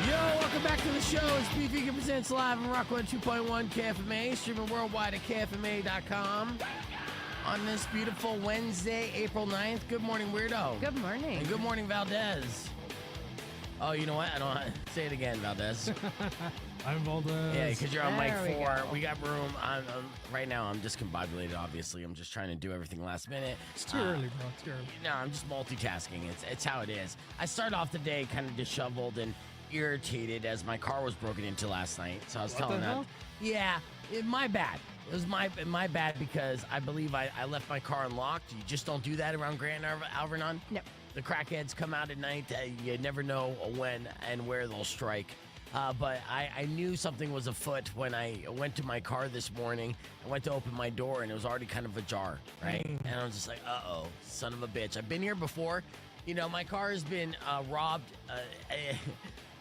Yo, welcome back to the show. It's Beefy Presents live on Rock 102.1 KFMA, streaming worldwide at KFMA.com. On this beautiful Wednesday, April 9th. Good morning, Weirdo. Good morning. And good morning, Valdez. Oh, you know what? I don't say it again, Valdez. I'm Valdez. Yeah, because you're on mic There we 4. go. We got room. Right now, I'm discombobulated, obviously. I'm just trying to do everything last minute. It's too early, bro. It's too early. No, I'm just multitasking. It's how it is. I start off the day kind of disheveled and irritated as my car was broken into last night. So I was telling the that. hell? Yeah, my bad. It was my bad because I believe I left my car unlocked. You just don't do that around Grand Alvernon. No. The crackheads come out at night. You never know when and where they'll strike. But I knew something was afoot when I went to my car this morning. I went to open my door, and it was already kind of ajar, right? And I was just like, uh-oh, son of a bitch. I've been here before. You know, my car has been robbed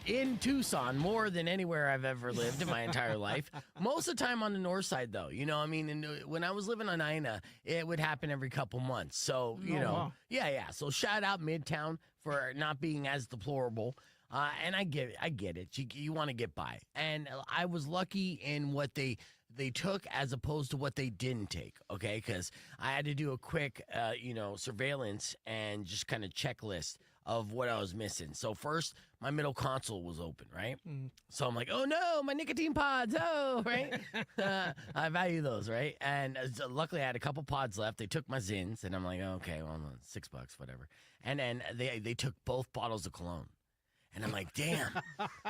in Tucson more than anywhere I've ever lived in my entire life. Most of the time on the north side, though. You know, I mean, and when I was living on Ina, it would happen every couple months. So, you know, wow. yeah. So shout out Midtown for not being as deplorable. And I get it. You want to get by. And I was lucky in what they took as opposed to what they didn't take, okay? Because I had to do a quick, surveillance and just kind of checklist of what I was missing. So first, my middle console was open, right? So I'm like, oh no, my nicotine pods, oh, right? I value those, right? And luckily I had a couple pods left. They took my Zins, and I'm like, okay, well, $6, whatever. And then they took both bottles of cologne. And I'm like, damn,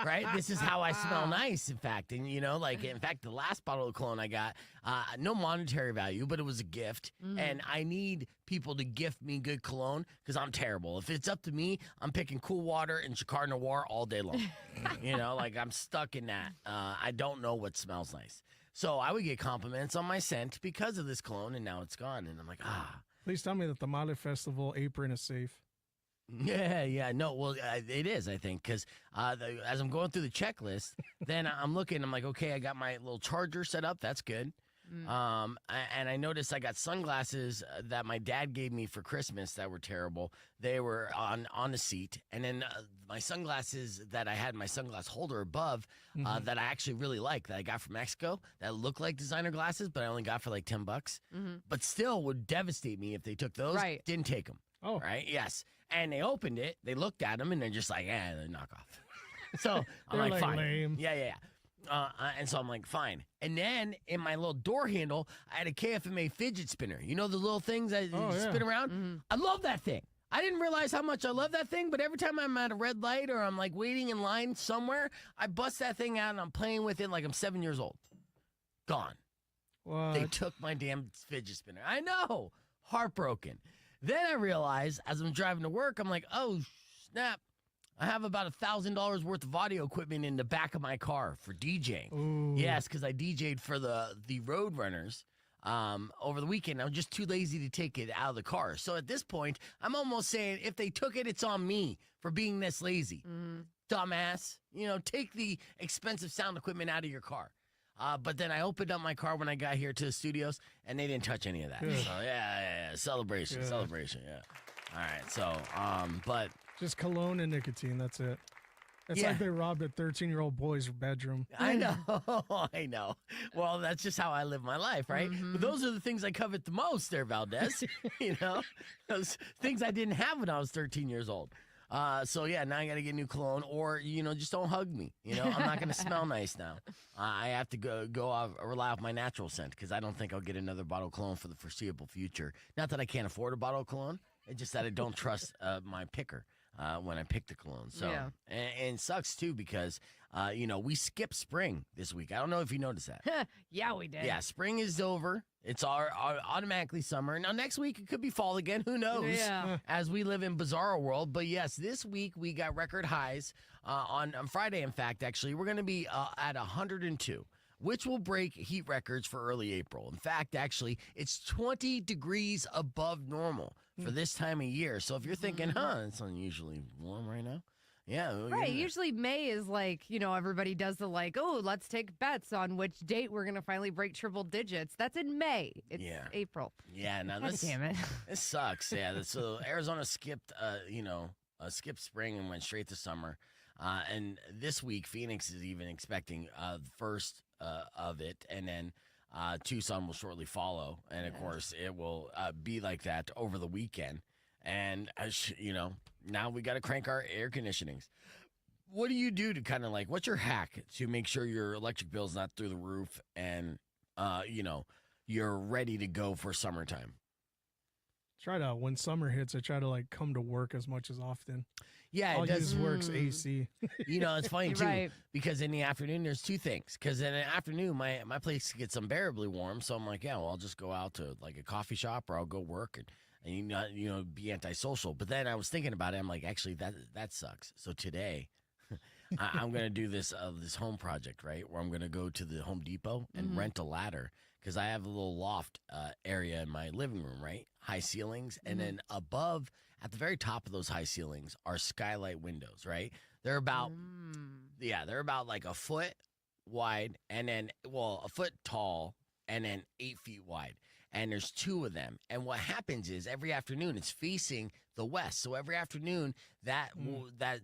right? This is how I smell nice, in fact. And, in fact, the last bottle of cologne I got, no monetary value, but it was a gift. And I need people to gift me good cologne because I'm terrible. If it's up to me, I'm picking Cool Water and Chicard Noir all day long. I'm stuck in that. I don't know what smells nice. So I would get compliments on my scent because of this cologne, and now it's gone. And I'm like, Please tell me that the Male Festival apron is safe. Yeah. No, well, it is, I think, because as I'm going through the checklist, then I'm looking, I'm like, okay, I got my little charger set up. That's good. And I noticed I got sunglasses that my dad gave me for Christmas that were terrible. They were on the seat. And then my sunglasses that I had, my sunglass holder above, that I actually really like, that I got from Mexico, that look like designer glasses, but I only got for like $10. But still would devastate me if they took those. Right. Didn't take them. Oh. Right? Yes. And they opened it, they looked at them, and they're just like, they're knockoff. So I'm They're like, like fine. lame. Yeah. And so I'm like, fine. And then in my little door handle, I had a KFMA fidget spinner. You know the little things that spin around? I love that thing. I didn't realize how much I love that thing, but every time I'm at a red light or I'm like waiting in line somewhere, I bust that thing out and I'm playing with it like I'm 7 years old. Gone. What? They took my damn fidget spinner. I know. Heartbroken. Then I realized as I'm driving to work, I'm like, oh, snap. I have about $1,000 worth of audio equipment in the back of my car for DJing. Ooh. Yes, because I DJ'd for the Roadrunners over the weekend. I'm just too lazy to take it out of the car. So at this point, I'm almost saying if they took it, it's on me for being this lazy. Dumbass. Take the expensive sound equipment out of your car. But then I opened up my car when I got here to the studios, and they didn't touch any of that. Good. So, yeah. Celebration, yeah. All right, so, but... Just cologne and nicotine, that's it. It's Yeah. like they robbed a 13-year-old boy's bedroom. I know. Well, that's just how I live my life, right? But those are the things I covet the most there, Valdez. Those things I didn't have when I was 13 years old. So yeah, now I got to get new cologne, or just don't hug me. I'm not going to smell nice now. I have to go off, rely off my natural scent because I don't think I'll get another bottle of cologne for the foreseeable future. Not that I can't afford a bottle of cologne, it's just that I don't trust my picker when I pick the cologne. So Yeah. and it sucks too because we skipped spring this week. I don't know if you noticed that. Yeah, we did. Yeah, spring is over. It's our automatically summer. Now, next week, it could be fall again. Who knows? Yeah. As we live in bizarro world. But, yes, this week we got record highs. On Friday, in fact, actually, we're going to be at 102, which will break heat records for early April. In fact, actually, it's 20 degrees above normal for this time of year. So if you're thinking, it's unusually warm right now. Yeah. Right. Usually May is like, everybody does the let's take bets on which date we're going to finally break triple digits. That's in May. It's April. Yeah. Now God damn it. This sucks. Yeah. So Arizona skipped, skipped spring and went straight to summer. And this week, Phoenix is even expecting the first of it, and then Tucson will shortly follow. And of course, it will be like that over the weekend. And now we got to crank our air conditionings. What do you do to kind of what's your hack to make sure your electric bill's not through the roof and, you're ready to go for summertime? When summer hits, I try to come to work as much as often. Yeah, All it does. use works AC. It's funny too, Right. because in the afternoon there's two things. Because in the afternoon my place gets unbearably warm, so I'm like, yeah, well, I'll just go out to a coffee shop or I'll go work and be antisocial. But then I was thinking about it. I'm like, actually, that sucks. So today, I'm gonna do this home project, right? Where I'm gonna go to the Home Depot and rent a ladder because I have a little loft area in my living room, right? High ceilings, and then above. At the very top of those high ceilings are skylight windows, right? They're about, they're about a foot wide and then, a foot tall and then 8 feet wide. And there's two of them. And what happens is every afternoon it's facing the west. So every afternoon that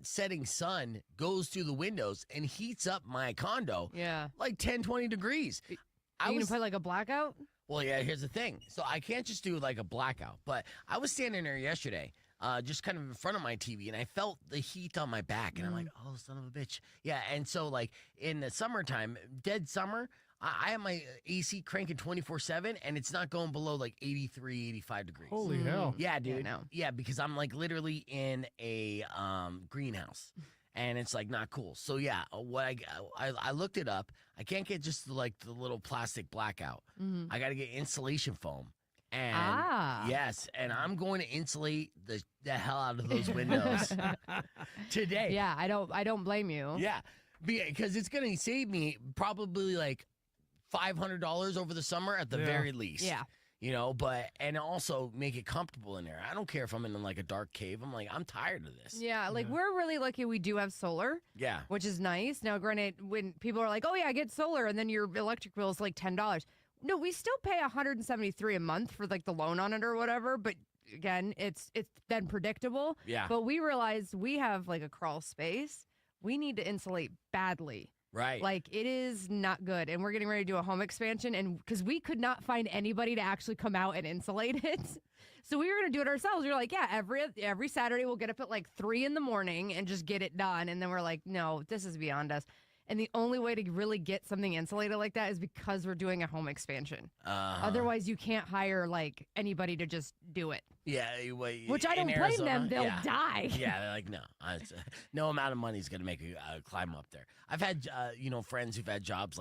setting sun goes through the windows and heats up my condo 10, 20 degrees. Are you going to put a blackout? Well, yeah, here's the thing. So I can't just do a blackout. But I was standing there yesterday, just kind of in front of my TV, and I felt the heat on my back. And I'm like, oh, son of a bitch. Yeah, and so in the summertime, dead summer, I have my AC cranking 24/7, and it's not going below 83, 85 degrees. Holy hell. Yeah, dude. Yeah, no. Yeah, because I'm literally in a greenhouse. And it's not cool. So yeah, what I looked it up. I can't get just the little plastic blackout. I got to get insulation foam. And yes, and I'm going to insulate the hell out of those windows today. Yeah, I don't blame you. Yeah, because it's going to save me probably $500 over the summer at the very least. Yeah. And also make it comfortable in there. I don't care if I'm in a dark cave. I'm tired of this. Yeah, we're really lucky we do have solar. Yeah. Which is nice. Now, granted, when people are like, oh, yeah, get solar, and then your electric bill is $10. No, we still pay $173 a month for the loan on it or whatever. But again, it's then predictable. Yeah. But we realized we have a crawl space. We need to insulate badly. Right. It is not good. And we're getting ready to do a home expansion. And because we could not find anybody to actually come out and insulate it. So we were going to do it ourselves. We were like, yeah, every Saturday we'll get up at 3 in the morning and just get it done. And then we're like, no, this is beyond us. And the only way to really get something insulated like that is because we're doing a home expansion. Otherwise, you can't hire anybody to just do it. Yeah, which I don't blame them. They'll die. Yeah, they're no, no amount of money is going to make a climb up there. I've had friends who've had jobs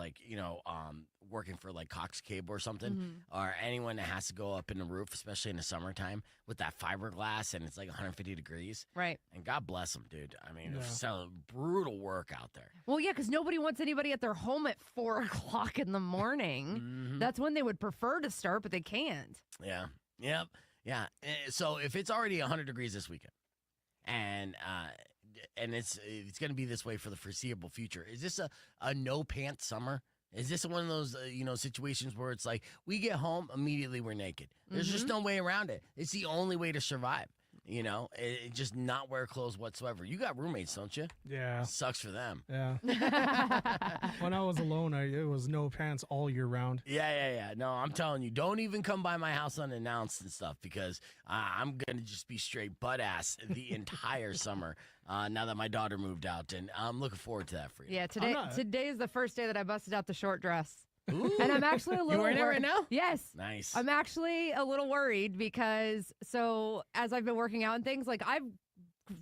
working for Cox Cable or something, or anyone that has to go up in the roof, especially in the summertime with that fiberglass and it's 150 degrees. Right. And God bless them, dude. I mean, it's brutal work out there. Well, yeah, because nobody wants anybody at their home at 4 o'clock in the morning. That's when they would prefer to start, but they can't. Yeah. Yep. Yeah. So if it's already 100 degrees this weekend, and it's going to be this way for the foreseeable future, is this a no pants summer? Is this one of those situations where it's we get home immediately we're naked? There's just no way around it. It's the only way to survive. It just not wear clothes whatsoever. You got roommates, don't you? Yeah. Sucks for them. Yeah. When I was alone, it was no pants all year round. Yeah. No, I'm telling you, don't even come by my house unannounced and stuff because I'm going to just be straight butt ass the entire summer now that my daughter moved out. And I'm looking forward to that for you. Yeah, today is the first day that I busted out the short dress. Ooh. And I'm actually a little You wearing it right now? Yes. Nice. I'm actually a little worried because as I've been working out and things,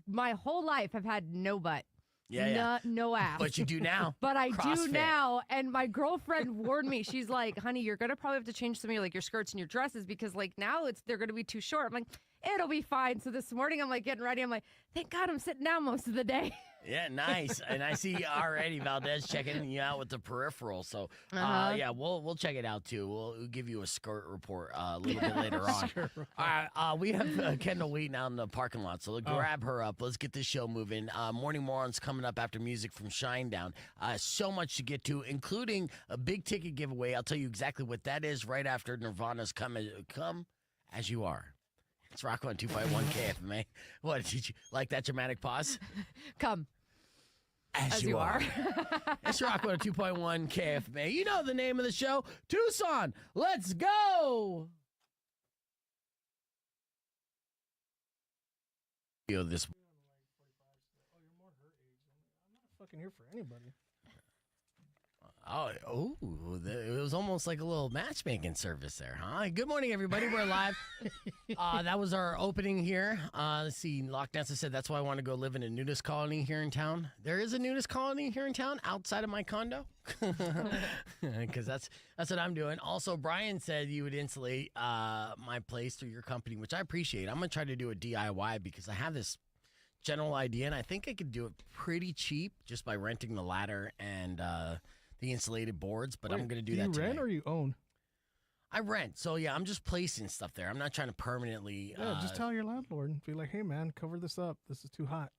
my whole life I've had no butt. Yeah. No ass. But you do now. But I CrossFit. do now. And my girlfriend warned me. She's like, honey, you're going to probably have to change some of your skirts and your dresses because now they're going to be too short. I'm like, it'll be fine. So this morning I'm getting ready. I'm like, thank God I'm sitting down most of the day. Yeah, nice. And I see already Valdez checking you out with the peripheral. So, yeah, we'll check it out too. We'll give you a skirt report a little bit later on. Sure. All right, we have Kendall waiting out in the parking lot. So grab her up. Let's get this show moving. Morning Morons coming up after music from Shinedown. So much to get to, including a big ticket giveaway. I'll tell you exactly what that is right after Nirvana's Come As You Are. It's Rock on 251 KFMA. What, did you like that dramatic pause? Come. As you are. It's Rock 2.1 KFMA. You know the name of the show. Tucson, let's go. This. Oh, you're more her age. I'm not fucking here for anybody. It was almost like a little matchmaking service there, huh? Good morning, everybody. We're live. That was our opening here. Let's see. Loch Nessa said that's why I want to go live in a nudist colony here in town. There is a nudist colony here in town outside of my condo, because that's what I'm doing. Also, Brian said you would insulate my place through your company, which I appreciate. I'm gonna try to do a DIY because I have this general idea, and I think I could do it pretty cheap just by renting the ladder and the insulated boards, but I'm going to do that today. You rent or you own? I rent. So, yeah, I'm just placing stuff there. I'm not trying to permanently... Yeah, just tell your landlord and be like, hey, man, cover this up. This is too hot.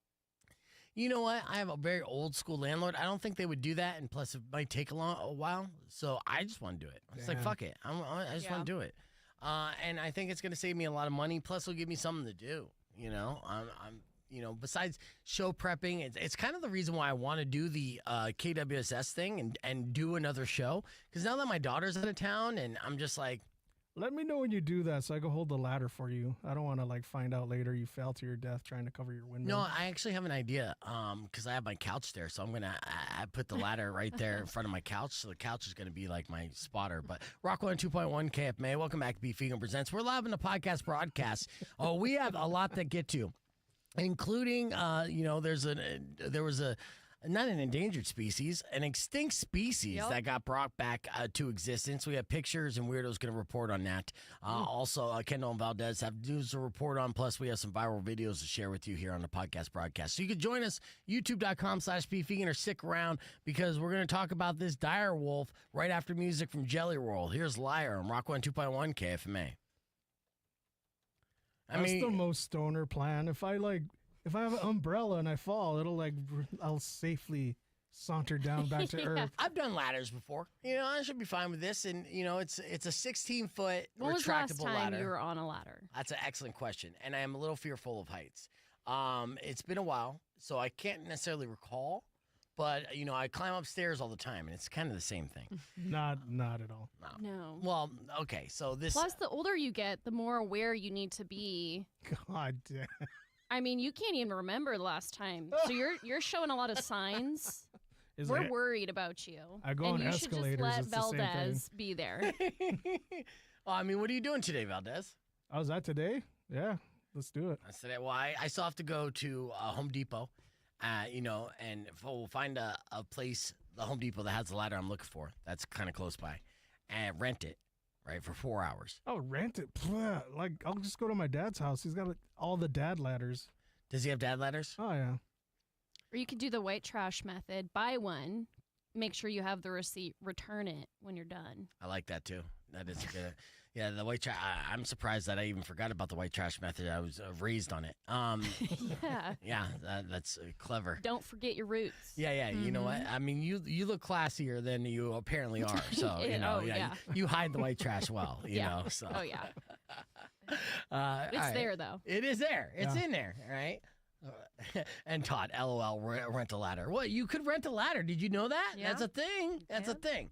You know what? I have a very old school landlord. I don't think they would do that, and plus it might take a while. So I just want to do it. It's like, fuck it. I just want to do it. And I think it's going to save me a lot of money, plus it'll give me something to do. You know, besides show prepping, it's kind of the reason why I want to do the KWSS thing and do another show. Because now that my daughter's out of town, and I'm just like, let me know when you do that so I can hold the ladder for you. I don't want to find out later you fell to your death trying to cover your window. No, I actually have an idea. Because I have my couch there, so I'm gonna I put the ladder right there in front of my couch. So the couch is gonna be like my spotter. But Rock 2.1 KFMA, welcome back to Beef Vegan Presents. We're live in the podcast broadcast. Oh, we have a lot to get to. Including, there was not an endangered species, an extinct species that got brought back to existence. We have pictures, and Weirdo's going to report on that. Also, Kendall and Valdez have news to report on, plus we have some viral videos to share with you here on the podcast broadcast. So you can join us, youtube.com/beefvegan, or stick around, because we're going to talk about this dire wolf right after music from Jelly Roll. Here's Liar on Rock 2.1 KFMA. That's the most stoner plan. If I have an umbrella and I fall, I'll safely saunter down back to earth. I've done ladders before. I should be fine with this. And it's a 16-foot retractable ladder. When was the last time you were on a ladder? That's an excellent question, and I am a little fearful of heights. It's been a while, so I can't necessarily recall. But, I climb upstairs all the time, and it's kind of the same thing. Not at all. No. Well, okay, so this... Plus, the older you get, the more aware you need to be. God damn. I mean, you can't even remember the last time. So you're showing a lot of signs. We're worried about you. I go on Escalators. And you should it's just let the same Valdez be there. What are you doing today, Valdez? Oh, is that today? Yeah, let's do it. That's today. Well, I still have to go to Home Depot. And we'll find a place, the Home Depot that has the ladder I'm looking for. That's kind of close by, and rent it, right, for 4 hours. Oh, rent it? I'll just go to my dad's house. He's got all the dad ladders. Does he have dad ladders? Oh, yeah. Or you could do the white trash method. Buy one, make sure you have the receipt, return it when you're done. I like that, too. That is a good... Yeah, the white trash. I'm surprised that I even forgot about the white trash method. I was raised on it. Yeah. Yeah, that's clever. Don't forget your roots. Yeah. Mm-hmm. You know what? I mean, you look classier than you apparently are. So you hide the white trash well. You know. So. Oh yeah. It's right. there though. It is there. It's in there. All right. And Todd, LOL, rent a ladder. What? You could rent a ladder. Did you know that? Yeah. That's a thing. That's a thing.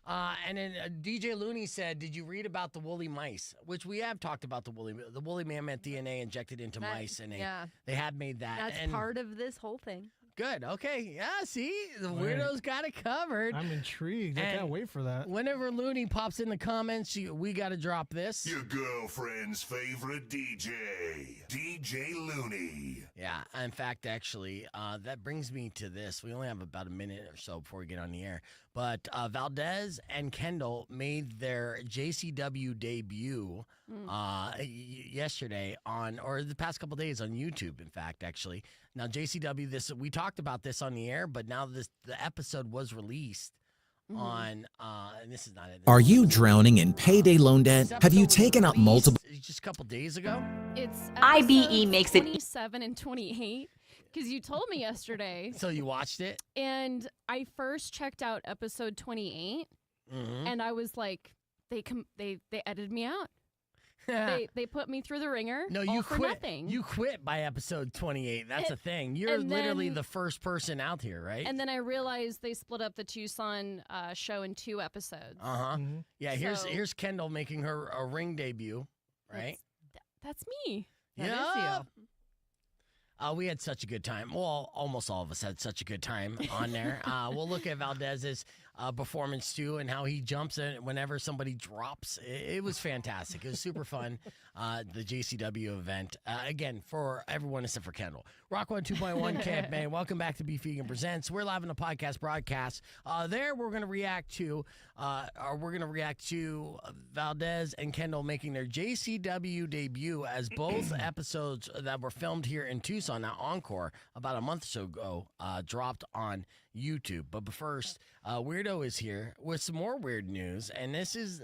And then DJ Looney said, did you read about the woolly mice? Which we have talked about the woolly mammoth DNA injected into mice, and they had made that. That's part of this whole thing. Good. Okay. Yeah, see? The Weirdo's got it covered. I'm intrigued. I can't wait for that. Whenever Looney pops in the comments, we got to drop this. Your girlfriend's favorite DJ, DJ Looney. Yeah. In fact, actually, that brings me to this. We only have about a minute or so before we get on the air. But Valdez and Kendall made their JCW debut yesterday or the past couple days on YouTube, in fact, actually. Now, JCW, we talked about this on the air, but now the episode was released on, and this is not it. Are you drowning in payday loan debt? Have you taken out multiple? Just a couple days ago? It's IBE makes it 27 and 28. Because you told me yesterday. So you watched it? And I first checked out episode 28, and I was like, they edited me out. They put me through the ringer. No, all you for quit. nothing. You quit by episode 28. That's the thing. You're and literally then- the first person out here, right? And then I realized they split up the Tucson show in 2 episodes. Yeah. So- Here's Kendall making her a ring debut, right? That's me. That is Yup. you. We had such a good time. Well, almost all of us had such a good time on there. We'll look at Valdez's performance too, and how he jumps in whenever somebody drops. It was fantastic. It was super fun. The JCW event again for everyone except for Kendall. Rock 102.1 Camp Man. Welcome back to Beef Vegan Presents. We're live on the podcast broadcast. There we're gonna react to Valdez and Kendall making their JCW debut as both episodes that were filmed here in Tucson, now Encore, about a month or so ago, dropped on YouTube. But first, Weirdo is here with some more weird news, and this is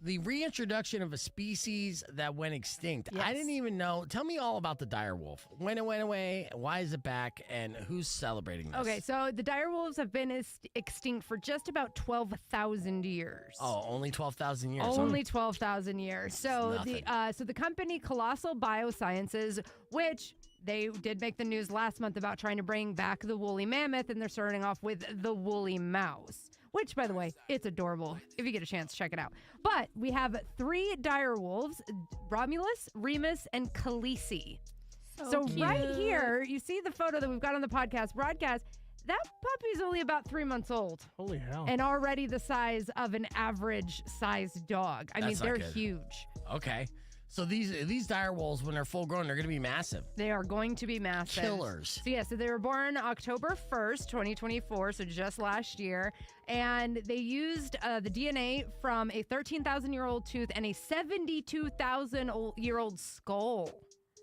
the reintroduction of a species that went extinct. I didn't even know. Tell me all about the dire wolf. When it went away, why is it back, and who's celebrating this? Okay, so the dire wolves have been extinct for just about 12,000 years. Oh, only 12,000 years. Only 12,000 years. So the company Colossal Biosciences, which they did make the news last month about trying to bring back the woolly mammoth, and they're starting off with the woolly mouse, which, by the way, it's adorable. If you get a chance, check it out. But we have 3 dire wolves, Romulus, Remus, and Khaleesi. So right here, you see the photo that we've got on the podcast broadcast. That puppy's only about 3 months old. Holy hell. And already the size of an average sized dog. I mean, That's not they're good. huge. Okay. So these dire wolves, when they're full grown, they're going to be massive. They are going to be massive. Killers. So they were born October 1st, 2024, so just last year. And they used the DNA from a 13,000-year-old tooth and a 72,000-year-old skull.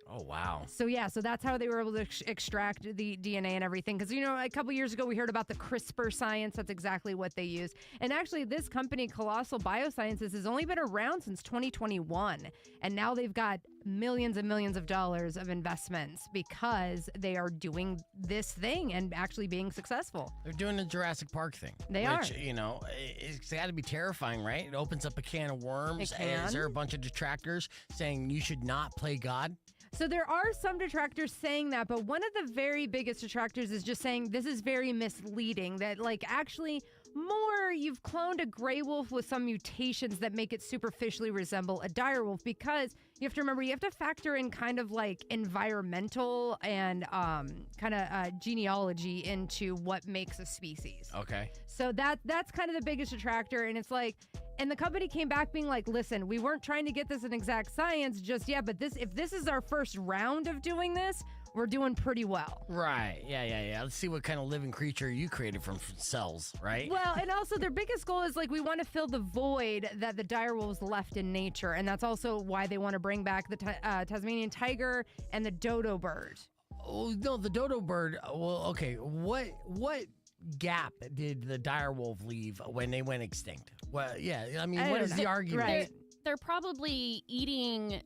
Oh, wow. So that's how they were able to extract the DNA and everything. Because, a couple years ago, we heard about the CRISPR science. That's exactly what they use. And actually, this company, Colossal Biosciences, has only been around since 2021. And now they've got millions and millions of dollars of investments because they are doing this thing and actually being successful. They're doing the Jurassic Park thing. They are. Which, it's got to be terrifying, right? It opens up a can of worms. It can. Is there a bunch of detractors saying you should not play God? So there are some detractors saying that, but one of the very biggest detractors is just saying this is very misleading, that actually more you've cloned a gray wolf with some mutations that make it superficially resemble a dire wolf, because you have to remember, you have to factor in kind of environmental and genealogy into what makes a species. Okay. So that's kind of the biggest detractor, and it's and the company came back being like, listen, we weren't trying to get this in exact science just yet, but if this is our first round of doing this, we're doing pretty well. Right. Yeah. Let's see what kind of living creature you created from cells, right? Well, and also their biggest goal is we want to fill the void that the dire wolves left in nature, and that's also why they want to bring back the Tasmanian tiger and the dodo bird. Oh, no, the dodo bird. Well, okay. What gap did the dire wolf leave when they went extinct? Well, yeah, I mean, what is the argument? Right. They're probably eating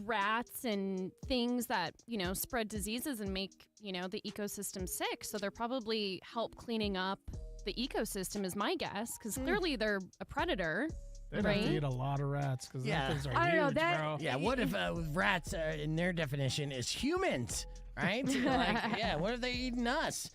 rats and things that, spread diseases and make, the ecosystem sick. So they're probably help cleaning up the ecosystem is my guess, because clearly they're a predator. They'd right? have to eat a lot of rats because things are I don't know, huge, that- bro. Yeah, what if rats, in their definition, is humans, right? What if they eating us?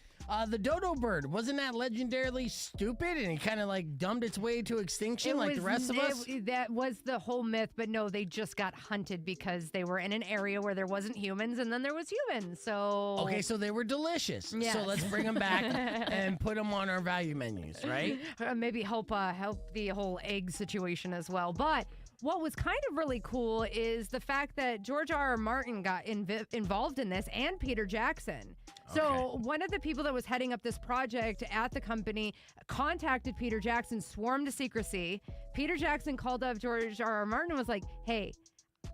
The dodo bird, wasn't that legendarily stupid and it kind of dumbed its way to extinction the rest of us? That was the whole myth, but no, they just got hunted because they were in an area where there wasn't humans, and then there was humans. So Okay, so they were delicious. Yes. So let's bring them back and put them on our value menus, right? Maybe help the whole egg situation as well. But what was kind of really cool is the fact that George R.R. Martin got involved in this, and Peter Jackson. So one of the people that was heading up this project at the company contacted Peter Jackson, swore him to secrecy. Peter Jackson called up George R.R. Martin and was like, hey,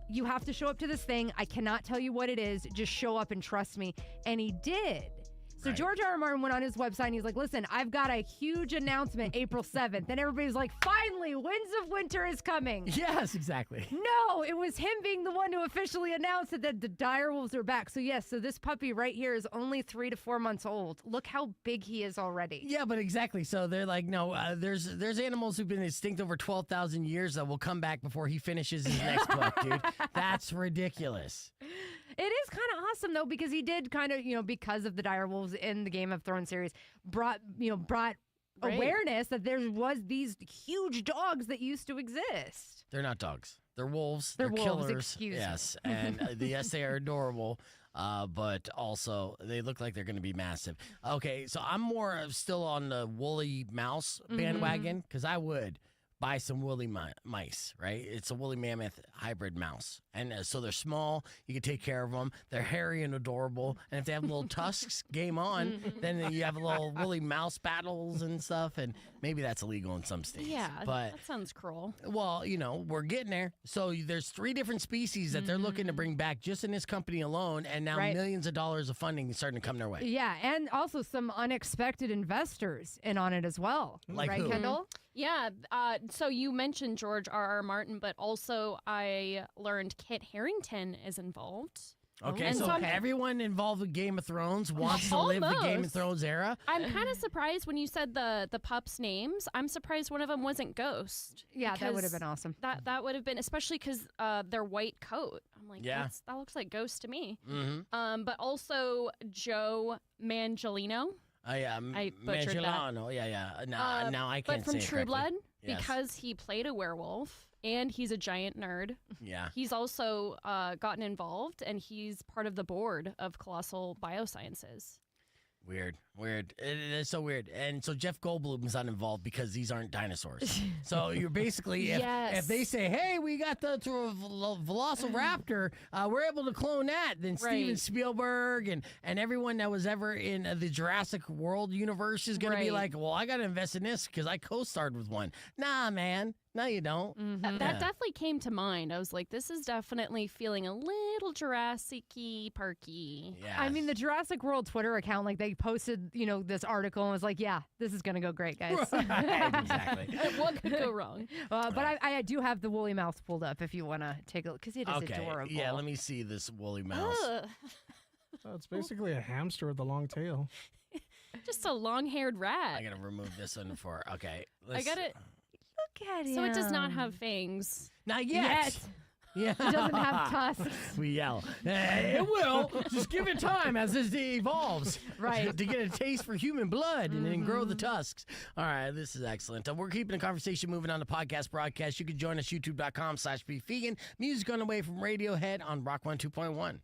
you have to show up to this thing. I cannot tell you what it is. Just show up and trust me. And he did. So George R. R. Martin went on his website and he's like, listen, I've got a huge announcement April 7th. And everybody's like, finally, Winds of Winter is coming. Yes, exactly. No, it was him being the one who officially announced that the direwolves are back. So yes, so this puppy right here is only 3 to 4 months old. Look how big he is already. Yeah, but exactly. So they're like, no, there's animals who've been extinct over 12,000 years that will come back before he finishes his next book, dude. That's ridiculous. It is kind of awesome though, because he did kind of, because of the direwolves in the Game of Thrones series, brought Right. awareness that there was these huge dogs that used to exist. They're not dogs. They're wolves. They're They're wolves, killers. excuse me. Yes, and yes, they are adorable. But also they look like they're going to be massive. Okay, so I'm more still on the woolly mouse bandwagon because I would buy some woolly mice, right? It's a woolly mammoth hybrid mouse. And so they're small. You can take care of them. They're hairy and adorable. And if they have little tusks, game on. Then you have little woolly mouse battles and stuff. And maybe that's illegal in some states. Yeah, But, that sounds cruel. well, we're getting there. So there's 3 different species that they're looking to bring back just in this company alone. And now Right. millions of dollars of funding is starting to come their way. Yeah, and also some unexpected investors in on it as well. Like right, who? Kendall? Yeah. So you mentioned George R. R. Martin, but also I learned Kit Harington is involved. Okay, And so so I'm- everyone involved with Game of Thrones wants to live the Game of Almost. Thrones era. I'm kind of surprised when you said the pups' names. I'm surprised one of them wasn't Ghost. Yeah, that would have because been awesome. That would have been, especially because their white coat. I'm like, Yeah. that looks like Ghost to me. Mm-hmm. But also Joe Manganiello. I butchered that. Manganiello. Yeah. Now I can't But from say it True correctly. Blood, Yes. because he played a werewolf and he's a giant nerd. Yeah. He's also gotten involved, and he's part of the board of Colossal Biosciences. Weird. It is so weird. And so Jeff Goldblum's not involved because these aren't dinosaurs. So you're basically, if they say, hey, we got the Velociraptor, we're able to clone that, then Steven Right. Spielberg and everyone that was ever in the Jurassic World universe is going to be Right. like, well, I got to invest in this because I co-starred with one. Nah, man. No, you don't. That Yeah. definitely came to mind. I was like, this is definitely feeling a little Jurassic-y, parky. Yeah. I mean, the Jurassic World Twitter account, like they posted, this article and was like, yeah, this is going to go great, guys. Right, exactly. What could go wrong? But I do have the woolly mouse pulled up if you want to take a look, because it is Okay. adorable. Yeah, let me see this woolly mouse. Ugh, Oh, it's basically a hamster with a long tail. just a long-haired I rat. got to remove this one for, okay. I got it. Look at him. So it does not have fangs. Not yet. Yeah. It doesn't have tusks. We yell. It will. Just give it time as it evolves. Right. To get a taste for human blood and then grow the tusks. All right, this is excellent. We're keeping the conversation moving on the podcast broadcast. You can join us, youtube.com/beefvegan. Music on the way from Radiohead on Rock 102.1.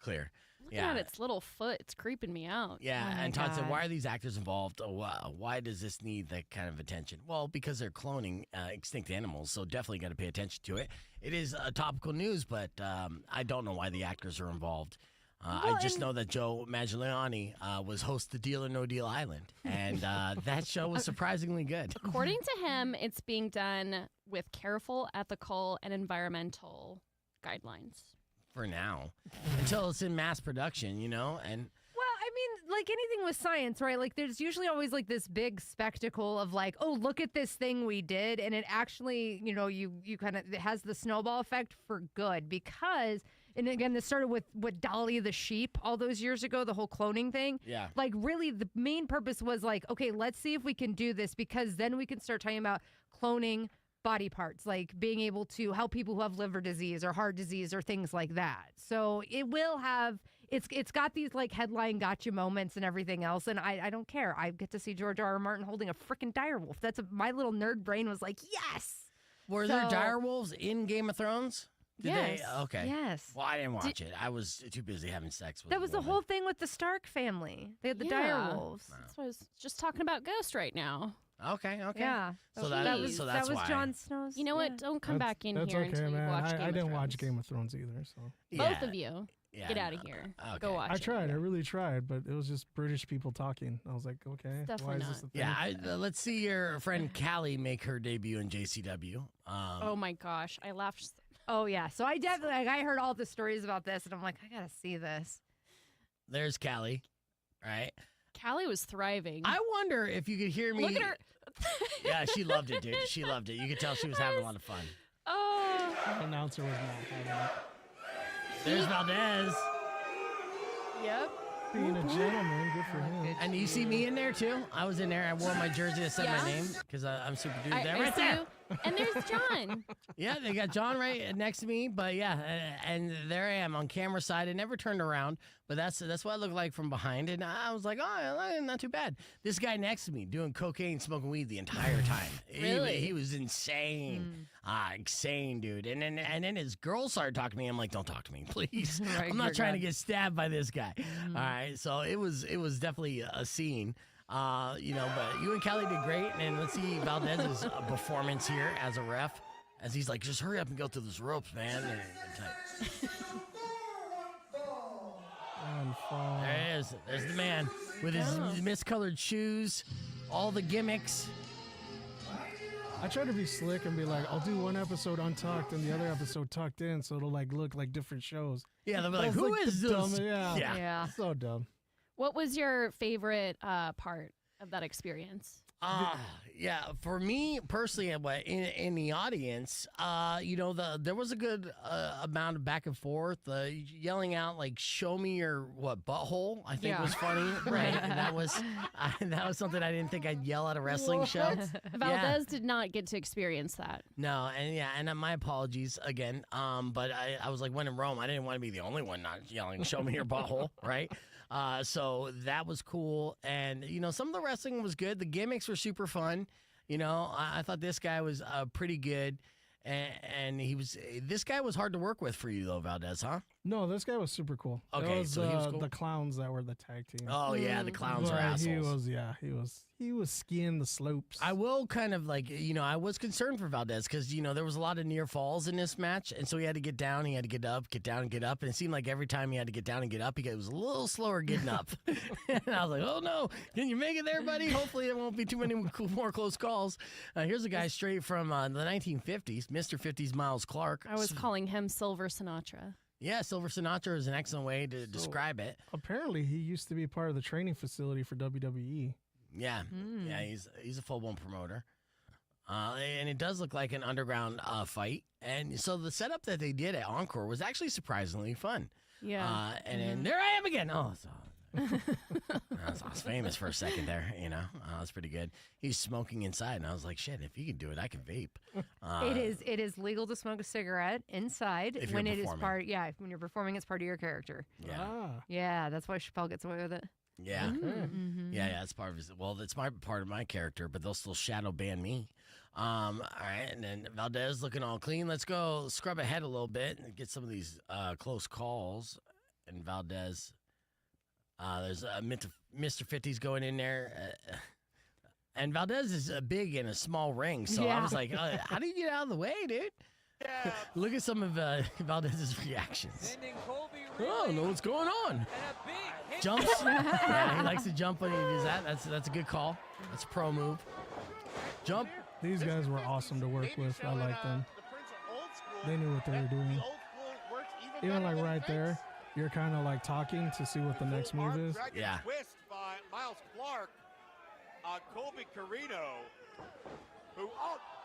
Clear. Looking at its little foot, it's creeping me out. Yeah, Oh my and Todd said, God. why are these actors involved? Oh, why does this need that kind of attention? Well, because they're cloning extinct animals, so definitely got to pay attention to it. It is topical news, but I don't know why the actors are involved. I just know that Joe Manganiello was host of Deal or No Deal Island, and that show was surprisingly good. According to him, it's being done with careful, ethical, and environmental guidelines. For now, until it's in mass production, and Well, I mean, like anything with science, right? Like there's usually always like this big spectacle of like, oh, look at this thing we did. And it actually, you kind of, it has the snowball effect for good because, and again, this started with Dolly the sheep all those years ago, the whole cloning thing. Yeah. Like really the main purpose was like, okay, let's see if we can do this because then we can start talking about cloning body parts, like being able to help people who have liver disease or heart disease or things like that. So it will have, it's got these like headline gotcha moments and everything else. And I don't care. I get to see George R. R. Martin holding a freaking direwolf. My little nerd brain was like, yes. Were there direwolves in Game of Thrones? Did Yes. they? Okay. Yes. Well, I didn't watch it. I was too busy having sex with That was the women. whole thing with the Stark family. They had the Yeah. direwolves. That's what I was just talking about Ghost right now. Okay. Yeah. So that was- that's that was why. Jon Snow's. You know what? Don't come back in That's here okay, until you man. watch Game I of didn't Thrones. watch Game of Thrones either, so. Both of you. Yeah, Get out of no. here. Okay. Go watch I it. tried. I really tried, but it was just British people talking. I was like, okay, It's why definitely is this a thing? Yeah, let's see your friend Callie make her debut in JCW. Oh my gosh, I laughed. Oh yeah. So I definitely I heard all the stories about this, and I'm like, I gotta see this. There's Callie. right? Callie was thriving. I wonder if you could hear me. Look at her. Yeah, she loved it, dude. She loved it. You could tell she was having a lot of fun. Oh. The announcer was not having it. There's Valdez. Yep. Being a gentleman, good for him. And you see me in there too? I was in there. I wore my jersey that said Yeah. my name because I'm super dude there. I Right see there. you. And there's John. Yeah, they got John right next to me. But yeah, and there I am on camera side. I never turned around, but that's what I look like from behind. And I was like, oh, not too bad. This guy next to me doing cocaine, smoking weed the entire time. Really? He was insane. Insane, dude. And then his girl started talking to me. I'm like, don't talk to me, please. Right, I'm not you're trying to good. get stabbed by this guy. All right, so it was definitely a scene. But you and Kelly did great, and let's see Valdez's performance here as a ref, as he's like, just hurry up and go through those ropes, man. And fall. There he is. There's the man with his miscolored shoes, all the gimmicks. I try to be slick and be like, I'll do one episode untucked and the other episode tucked in, so it'll like look like different shows. Yeah, they'll be like, That's who like is the this? dumb- yeah. Yeah. So dumb. What was your favorite part of that experience? Yeah, for me personally, in the audience, there was a good amount of back and forth, yelling out like, "Show me your butthole." I think Yeah. was funny, right? And that was something I didn't think I'd yell at a wrestling show. Valdez did not get to experience that. No, and my apologies again. But I was like, when in Rome, I didn't want to be the only one not yelling, "Show me your butthole," right? So that was cool, and some of the wrestling was good. The gimmicks were super fun. I thought this guy was pretty good, and this guy was hard to work with for you though, Valdez, huh? No, this guy was super cool. Okay, it was, so he was cool? the clowns that were the tag team. Oh yeah, the clowns are But assholes. he was skiing the slopes. I will kind of I was concerned for Valdez because, there was a lot of near falls in this match. And so he had to get down, he had to get up, get down and get up. And it seemed like every time he had to get down and get up, he was a little slower getting up. And I was like, oh no, can you make it there, buddy? Hopefully there won't be too many more close calls. Here's a guy straight from the 1950s, Mr. 50s Miles Clark. I was calling him Silver Sinatra. Yeah, Silver Sinatra is an excellent way to describe it. Apparently, he used to be part of the training facility for WWE. Yeah, yeah, he's a full-blown promoter. And it does look like an underground fight. And so the setup that they did at Encore was actually surprisingly fun. Yeah. And then there I am again. Oh, so I was famous for a second there, That's pretty good. He's smoking inside, and I was like, shit, if he can do it, I can vape. It is legal to smoke a cigarette inside If you're when it is performing. when you're performing it's part of your character. Yeah. Ah. Yeah, that's why Chappelle gets away with it. Yeah. Mm-hmm. Yeah, it's part of his. Well, it's part of my character, but they'll still shadow ban me. All right, and then Valdez looking all clean. Let's go scrub ahead a little bit and get some of these close calls. And Valdez, there's Mr. 50's going in there. And Valdez is big in a small ring, so I Yeah. was like, how do you get out of the way, dude? Look at some of Valdez's reactions. Oh, know what's going on. Jumps. Yeah, he likes to jump when he does that. That's a good call. That's a pro move. Jump. These guys were awesome to work with. I like them. They knew what they were doing. Even like right there, you're kind of like talking to see what the next move is. Yeah. Twist by Miles Clark on Colby Carrino.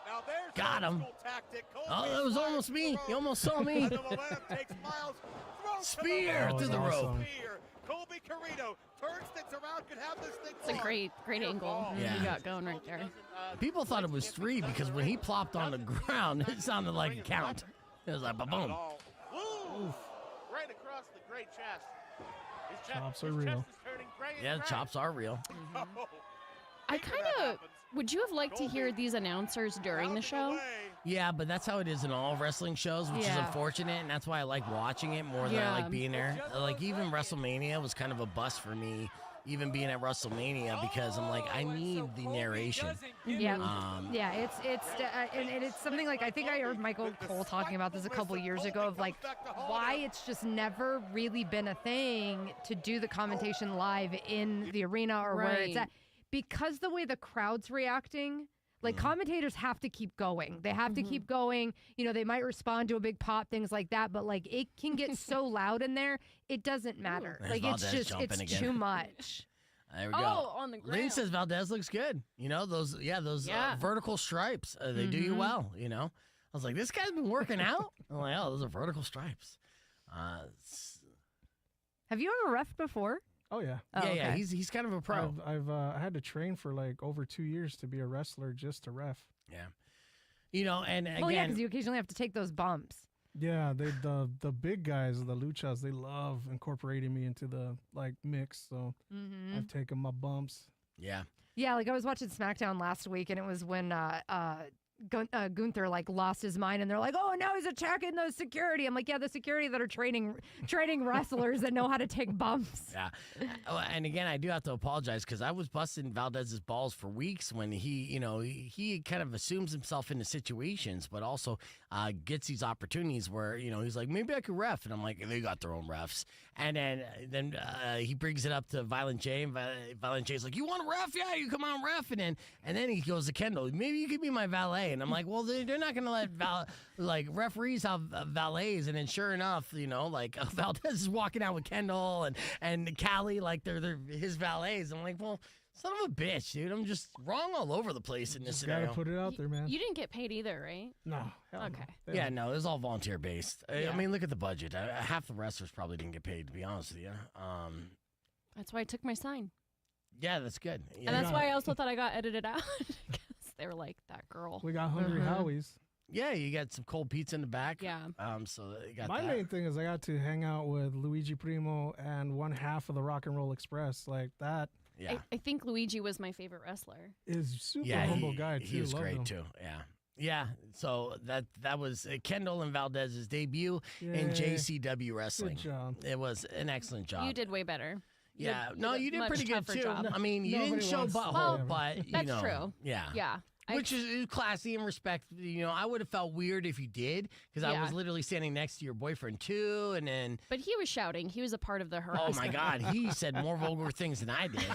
Now there's Got the old him. school tactic. Oh, Colby that was flies almost to me. the You rope. almost saw me. Under the left takes Miles. Throws to the Spear rope. through the That was rope. awesome. Spear. Colby Carino turns things around, could have this thing. It's a great angle Yeah. you got going right there. People thought it was 3 because when he plopped on the ground, it sounded like a count. It was like, boom. Oof. Right across the great chest. His Chops are his real. chest is turning gray and Yeah, the gray. chops are real. Oh, I think kind that of happens. would you have liked to hear these announcers during the Rounding show? away. Yeah, but that's how it is in all wrestling shows, which is Yeah. unfortunate, and that's why I like watching it more than I like being there. Like, even WrestleMania was kind of a bust for me, even being at WrestleMania, because I'm like, I need the narration. Yeah. Yeah, And it's something like I think I heard Michael Cole talking about this a couple years ago of like why it's just never really been a thing to do the commentation live in the arena or where it's Right. at because the way the crowd's reacting. Like commentators have to keep going. They have to keep going. You know, they might respond to a big pop, things like that, but like it can get so loud in there, it doesn't matter. There's Like Valdez it's jumping again. too much. There we go. Oh, on the ground. Lynn says Valdez looks good. You know, those vertical stripes, they do you well, you know. I was like, this guy's been working out? I'm like, oh, those are vertical stripes. Have you ever reffed before? Oh yeah. Oh, yeah, okay. he's kind of a pro. I had to train for like over 2 years to be a wrestler just to ref. Yeah. You know, and again, Well, yeah, because you occasionally have to take those bumps. Yeah, the big guys, the luchas, they love incorporating me into the like mix. So I've taken my bumps. yeah. Yeah, like I was watching SmackDown last week, and it was when Gunther like lost his mind, and they're like, "Oh, now he's attacking the security." I'm like, "Yeah, the security that are training wrestlers that know how to take bumps." Yeah. Oh, and again, I do have to apologize because I was busting Valdez's balls for weeks when he kind of assumes himself into situations, but also gets these opportunities where, he's like, maybe I could ref. And I'm like, they got their own refs. And then he brings it up to Violent J, and Violent J's like, you want to ref? Yeah, you come on, ref. And then he goes to Kendall, maybe you could be my valet. And I'm like, well, they're not going to let referees have valets. And then sure enough, Valdez is walking out with Kendall and Callie, like they're his valets. I'm like, well, son of a bitch, dude. I'm just wrong all over the place in this Just scenario. gotta put it out there, man. You didn't get paid either, right? No. hell no. Okay. Yeah, no, it was all volunteer based. I Yeah. mean, look at the budget. Half the wrestlers probably didn't get paid, to be honest with you. That's why I took my sign. Yeah, that's good. Yeah. And that's why I also thought I got edited out because they were like, that girl. We got Hungry Howies. Yeah, you got some cold pizza in the back. Yeah. So you got My that. main thing is I got to hang out with Luigi Primo and one half of the Rock and Roll Express. Like that Yeah, I think Luigi was my favorite wrestler. is super yeah, humble guy too. He was Love great him. too. Yeah. Yeah, so that was Kendall and Valdez's debut in Yay. JCW Wrestling. Good job. It was an excellent job. You did way better. Yeah, did- no, did a you did much pretty good tougher too. job. I mean, you Nobody didn't show wants- butthole, Well, but that's true. Yeah, Yeah. Which is classy and respect. I would have felt weird if you did, because I Yeah. was literally standing next to your boyfriend too, and then But he was shouting. He was a part of the oh harassment. my God, he said more vulgar things than I did.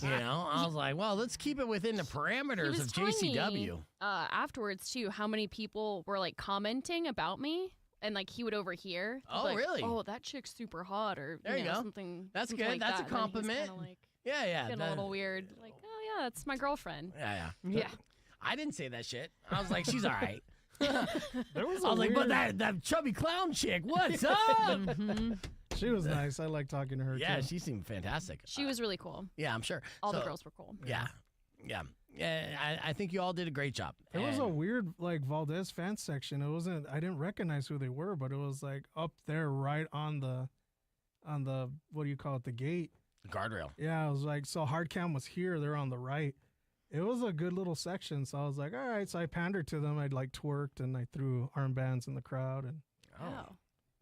I was like, well, let's keep it within the He parameters was of telling JCW. me, afterwards too, how many people were like commenting about me, and like he would overhear. Oh, like, really? Oh, that chick's super hot, or There you go. something. That's something good. Like That's a that. And then he was compliment. kinda, like, Yeah, getting a little weird. Like, oh yeah, that's my girlfriend. Yeah. Yeah. I didn't say that shit. I was like, she's all right. There was I a was like, but weird- that chubby clown chick, what's up? She was nice. I like talking to her Yeah, too. she seemed fantastic. She was really cool. Yeah, I'm sure. All the So, girls were cool. Yeah. I think you all did a great job. There was And- a weird like Valdez fan section. It wasn't. I didn't recognize who they were, but it was like up there, right on the what do you call it, the gate. guardrail. Yeah, I was like, so hard cam was here. They're on the right. It was a good little section. So I was like, all right. So I pandered to them. I'd like twerked and I threw armbands in the crowd, and Wow.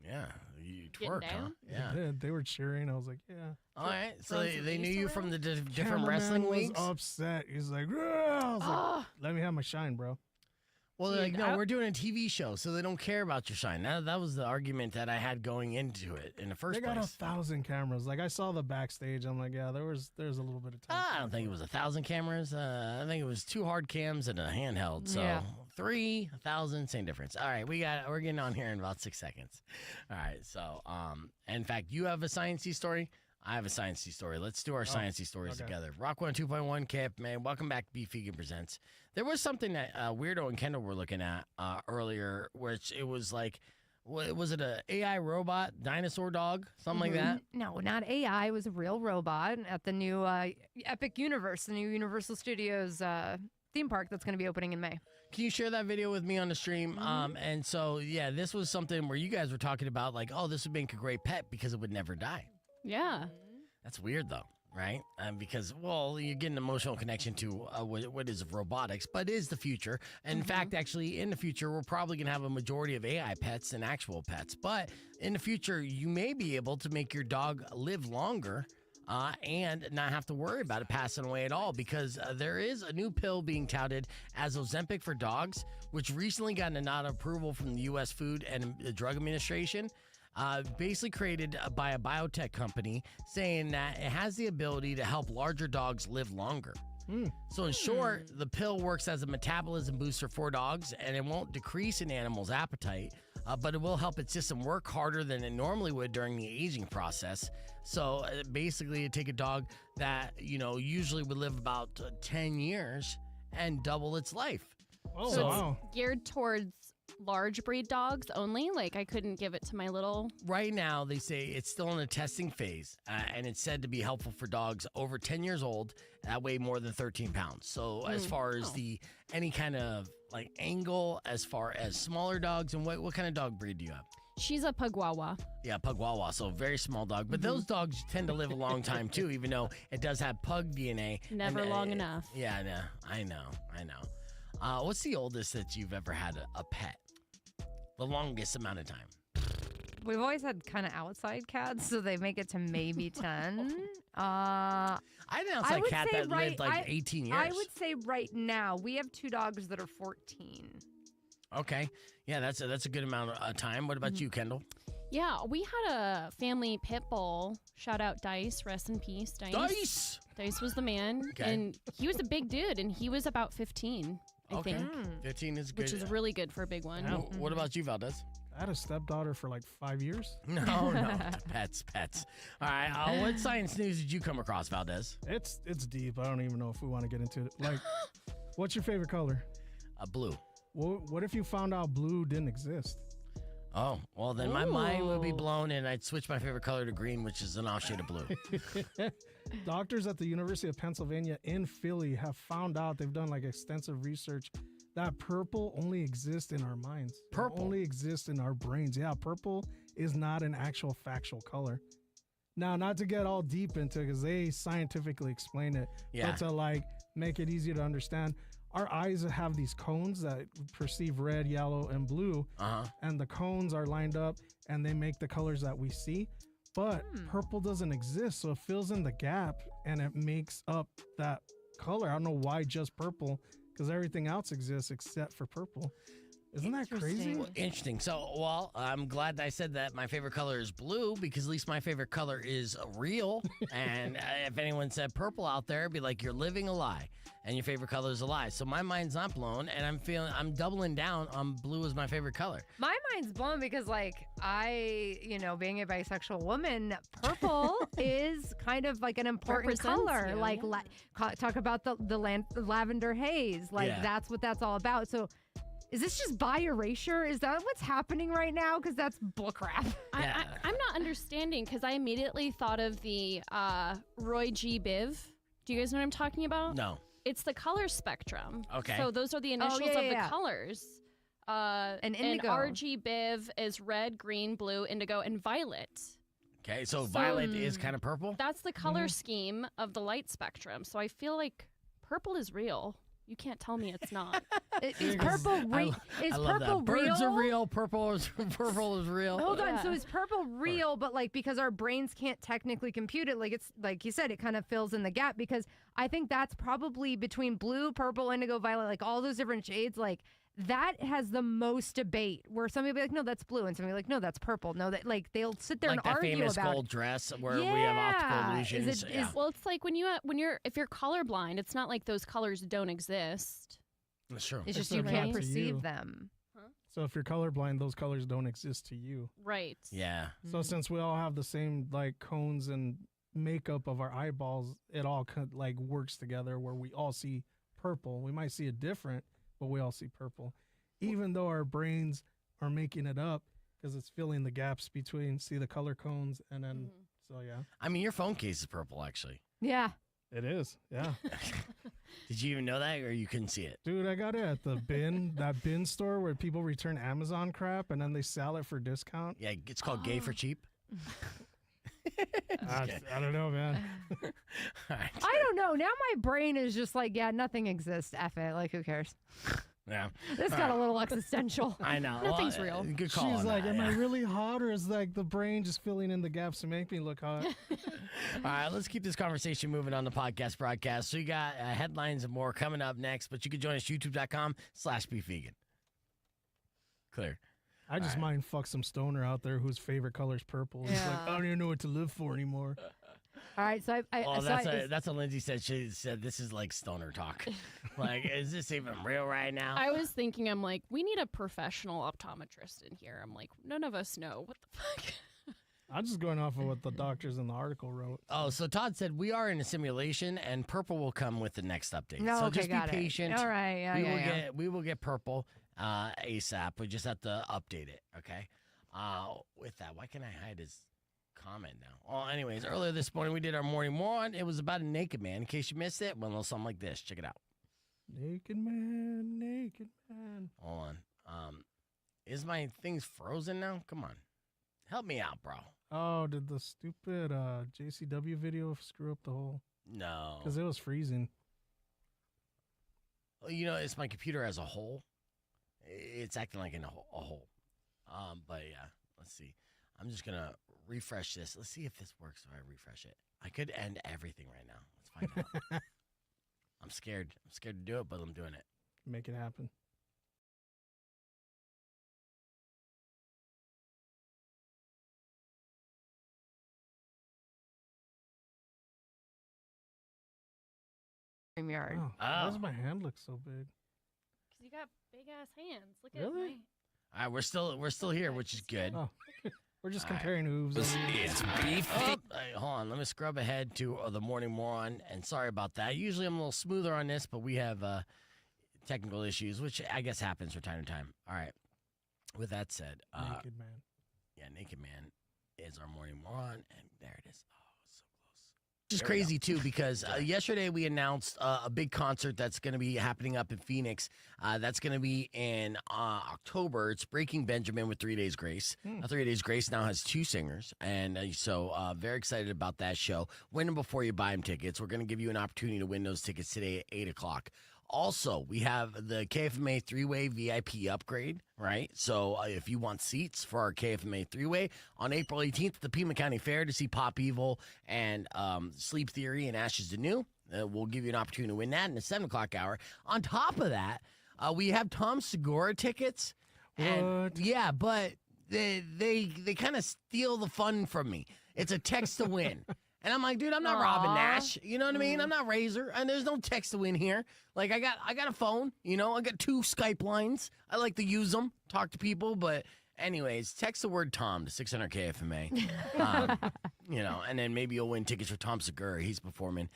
Yeah, you Getting twerked, huh? down? Yeah. they were cheering. I was like, yeah. All right. So Friends they, with they knew Lisa you around? from the different Cameraman wrestling was leagues. upset. He's like, "Ugh." I was like, Oh, let me have my shine, bro. Well, they're like, Dude, no, we're doing a TV show, so they don't care about your shine. That was the argument that I had going into it in the first They got place. 1,000 cameras. Like I saw the backstage. I'm like, yeah, there's a little bit of time. I don't think it was 1,000 cameras. I think it was 2 hard cams and a handheld. So Yeah. 3,000, same difference. All right, we're getting on here in about 6 seconds. All right, so in fact, you have a sciencey story. I have a sciencey story. Let's do our sciencey stories okay. together. Rock 102.1 Cap, man. Welcome back to Beef Vegan Presents. There was something that Weirdo and Kendall were looking at earlier, which it was like, was it a AI robot, dinosaur dog, something like that? No, not AI. It was a real robot at the new Epic Universe, the new Universal Studios theme park that's going to be opening in May. Can you share that video with me on the stream? And so, yeah, this was something where you guys were talking about, like, oh, this would make a great pet because it would never die. yeah. That's weird, though, right? Because, well, you get an emotional connection to what is robotics, but it is the future. And in fact, actually, in the future, we're probably going to have a majority of AI pets than actual pets. But in the future, you may be able to make your dog live longer and not have to worry about it passing away at all, because there is a new pill being touted as Ozempic for dogs, which recently got a nod of approval from the U.S. Food and Drug Administration. Basically created by a biotech company, saying that it has the ability to help larger dogs live longer. So in short, the pill works as a metabolism booster for dogs, and it won't decrease an animal's appetite, but it will help its system work harder than it normally would during the aging process. So basically, you take a dog that, usually would live about 10 years and double its life. Oh, So wow. it's geared towards large breed dogs only. Like I couldn't give it to my little. Right now, they say it's still in the testing phase, and it's said to be helpful for dogs over 10 years old that weigh more than 13 pounds. So as far as any kind of like angle, as far as smaller dogs, and what kind of dog breed do you have? She's a Pugwawa. Yeah, Pugwawa, so very small dog. But those dogs tend to live a long time too, even though it does have pug DNA. Never long enough. Yeah, I know. What's the oldest that you've ever had a pet? The longest amount of time? We've always had kind of outside cats, so they make it to maybe 10. I had an outside would cat say that lived like 18 years. I would say right now we have 2 dogs that are 14. Okay. Yeah, that's a good amount of time. What about you, Kendall? Yeah, we had a family pit bull. Shout out Dice. Rest in peace, Dice. Dice! Dice was the man. Okay. And he was a big dude, and he was about 15, I think. 15 is good. Which is really good for a big one. Yeah. What about you, Valdez? I had a stepdaughter for like 5 years. No. Pets. All right. What science news did you come across, Valdez? It's deep. I don't even know if we want to get into it. Like, what's your favorite color? Blue. What if you found out blue didn't exist? Oh, well, then my mind would be blown, and I'd switch my favorite color to green, which is an offshade of blue. Doctors at the University of Pennsylvania in Philly have found out, they've done like extensive research, that purple only exists in our minds. Purple? It only exists in our brains. Yeah, purple is not an actual factual color. Now, not to get all deep into it, because they scientifically explain it, Yeah. but to like make it easier to understand, our eyes have these cones that perceive red, yellow, and blue, and the cones are lined up, and they make the colors that we see. But purple doesn't exist, so it fills in the gap, and it makes up that color. I don't know why just purple, because everything else exists except for purple. Isn't that crazy? Well, interesting. So, I'm glad that I said that my favorite color is blue, because at least my favorite color is real. And if anyone said purple out there, it'd be like, you're living a lie, and your favorite color is a lie. So my mind's not blown, and I'm doubling down on blue as my favorite color. My mind's blown because, like, being a bisexual woman, purple is kind of like an important Represents color. you, Like, talk about the lavender haze. Like, that's what that's all about. So, is this just bi erasure? Is that what's happening right now? Because that's bullcrap. Yeah. I'm not understanding because I immediately thought of the Roy G. Biv. Do you guys know what I'm talking about? No. It's the color spectrum. Okay. So those are the initials of the colors. And indigo. And RG Biv is red, green, blue, indigo, and violet. Okay, so violet is kind of purple? That's the color scheme of the light spectrum. So I feel like purple is real. You can't tell me it's not. Is purple I love purple that. Birds real? are real. Purple is real. Hold on. Yeah. So is purple real? But like because our brains can't technically compute it, like it's like you said, it kind of fills in the gap. Because I think that's probably between blue, purple, indigo, violet, like all those different shades. Like that has the most debate. Where somebody will be like, no, that's blue, and somebody will be like, no, that's purple. No, that like they'll sit there Like and that argue famous about gold it. dress where we have optical illusions. Well, it's like if you're colorblind, it's not like those colors don't exist. That's true. It's just Except you not can't to perceive you. them. So if you're colorblind, those colors don't exist to you. Right. Yeah. So since we all have the same like cones and makeup of our eyeballs, it all like works together where we all see purple. We might see it different, but we all see purple, even though our brains are making it up because it's filling the gaps between the color cones and then so yeah. I mean, your phone case is purple, actually. Yeah. It is, yeah. Did you even know that, or you couldn't see it? Dude, I got it at the that bin store where people return Amazon crap and then they sell it for discount. Yeah, it's called Gay for Cheap. I don't know, man. All right. I don't know. Now my brain is just like, yeah, nothing exists. F it. Like, who cares? Yeah. This got a little existential. I know. Nothing's real. Good call. She's on like, that, am yeah. I really hot or is like the brain just filling in the gaps to make me look hot? All right, let's keep this conversation moving on the podcast broadcast. So you got headlines and more coming up next, but you can join us youtube.com/beefvegan. Clear. I just mind fuck some stoner out there whose favorite color is purple. He's like, I don't even know what to live for anymore. All right, so Well, so that's what Lindsay said. She said this is like stoner talk. Like, is this even real right now? I was thinking, I'm like, we need a professional optometrist in here. I'm like, none of us know what the fuck. I'm just going off of what the doctors in the article wrote. Oh, so Todd said we are in a simulation, and purple will come with the next update. No, so okay, just be got it. patient. All right, yeah, we will get purple ASAP. We just have to update it. Okay. With that, why can't I hide his comment now? Well, anyways, earlier this morning we did our morning moron. It was about a naked man. In case you missed it, went a little something like this. Check it out. Naked man, naked man. Hold on. Is my things frozen now? Come on, help me out, bro. Oh, did the stupid JCW video screw up the whole? No, Because it was freezing. well, it's my computer as a whole. It's acting like in a whole. But yeah, let's see. I'm just gonna refresh this. Let's see if this works if I refresh it. I could end everything right now. Let's find out. I'm scared. I'm scared to do it, but I'm doing it. Make it happen. StreamYard. Oh, why Oh. does my hand look so big? Because you got big ass hands. Look Really? at my. All right, we're still here, which is good. Oh, we're just All right. comparing hooves. It's beef. Oh, hey, hold on. Let me scrub ahead to the morning moron. And sorry about that. Usually I'm a little smoother on this, but we have technical issues, which I guess happens from time to time. All right. With that said, Naked man. yeah, Naked Man is our morning moron, and there it is. Oh, it's so close. Which is There we crazy too, because yesterday we announced a big concert that's going to be happening up in Phoenix. That's going to be in October. It's Breaking Benjamin with 3 Days Grace. 3 Days Grace now has 2 singers, and so very excited about that show. Win them before you buy them tickets. We're going to give you an opportunity to win those tickets today at 8 o'clock. Also, we have the KFMA 3-way VIP upgrade, right? So if you want seats for our KFMA 3-way on April 18th at the Pima County Fair to see Pop Evil and Sleep Theory and Ashes to New, we'll give you an opportunity to win that in the 7 o'clock hour. On top of that, we have Tom Segura tickets. And, What? yeah, but they kind of steal the fun from me. It's a text to win. And I'm like, dude, I'm not Robin Aw. Nash. You know what I mean? I'm not Razor, and there's no text to win here. Like I got a phone. I got 2 Skype lines. I like to use them, talk to people. But anyways, text the word Tom to 600 KFMA. And then maybe you'll win tickets for Tom Segura. He's performing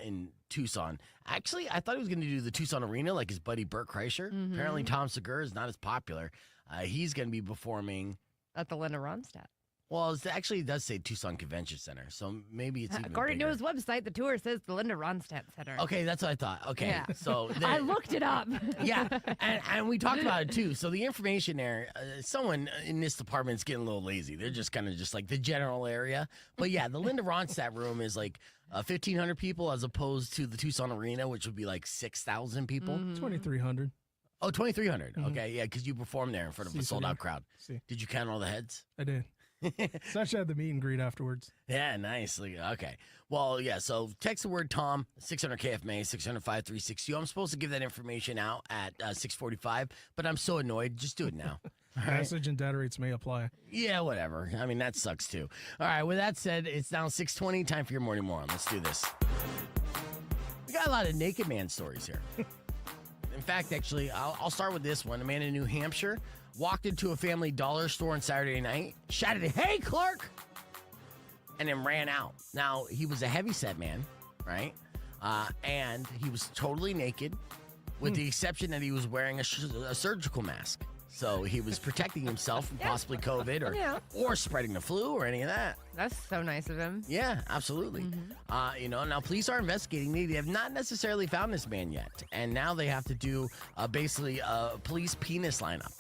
in Tucson. Actually, I thought he was going to do the Tucson Arena like his buddy Burt Kreischer. Apparently, Tom Segura is not as popular. He's going to be performing. At the Linda Ronstadt. Well, it does say Tucson Convention Center, so maybe it's even According bigger. to his website, the tour says the Linda Ronstadt Center. Okay, that's what I thought. Okay, Yeah. so I looked it up. yeah, and we talked about it too. So the information there, someone in this department's getting a little lazy. They're just kind of just like the general area. But yeah, the Linda Ronstadt room is like 1,500 people as opposed to the Tucson Arena, which would be like 6,000 people. 2,300. Oh, 2,300. Okay, yeah, because you performed there in front of a See, sold out crowd. See, Did you count all the heads? I did. So I actually had the meet and greet afterwards. Yeah, nicely. Okay. Well, yeah, so text the word Tom, 600 KFMA, 600-5362. I'm supposed to give that information out at 6:45, but I'm so annoyed. Just do it now. All right. Message and data rates may apply. Yeah, whatever. I mean, that sucks too. All right, with that said, it's now 6:20. Time for your morning moron. Let's do this. We got a lot of naked man stories here. In fact, actually, I'll start with this one. A man in New Hampshire walked into a family dollar store on Saturday night, shouted, "Hey, Clark!" and then ran out. Now, he was a heavyset man, right? And he was totally naked, with the exception that he was wearing a surgical mask. So he was protecting himself from possibly COVID or spreading the flu or any of that. That's so nice of him. Yeah, absolutely. Now police are investigating. They have not necessarily found this man yet, and now they have to do basically a police penis lineup.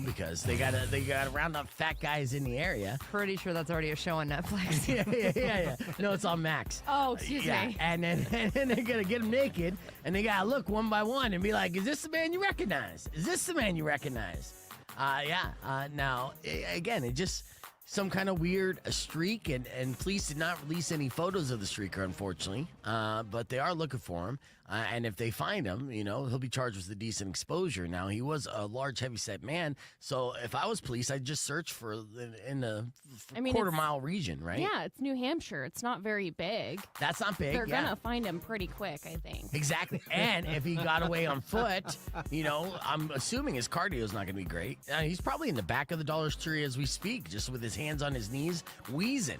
Because they gotta round up fat guys in the area. Pretty sure that's already a show on Netflix. yeah. No, it's on Max. Oh, excuse me. And then they're gonna get him naked, and they gotta look one by one and be like, "Is this the man you recognize? Is this the man you recognize?" Now again, it just some kind of weird streak, and police did not release any photos of the streaker, unfortunately. But they are looking for him, and if they find him, he'll be charged with indecent exposure. Now, he was a large, heavyset man, so if I was police, I'd just search for in the quarter-mile region, right? Yeah, it's New Hampshire. It's not very big. That's not big. They're gonna find him pretty quick, I think. Exactly. And if he got away on foot, I'm assuming his cardio is not going to be great. He's probably in the back of the Dollar Tree as we speak, just with his hands on his knees, wheezing,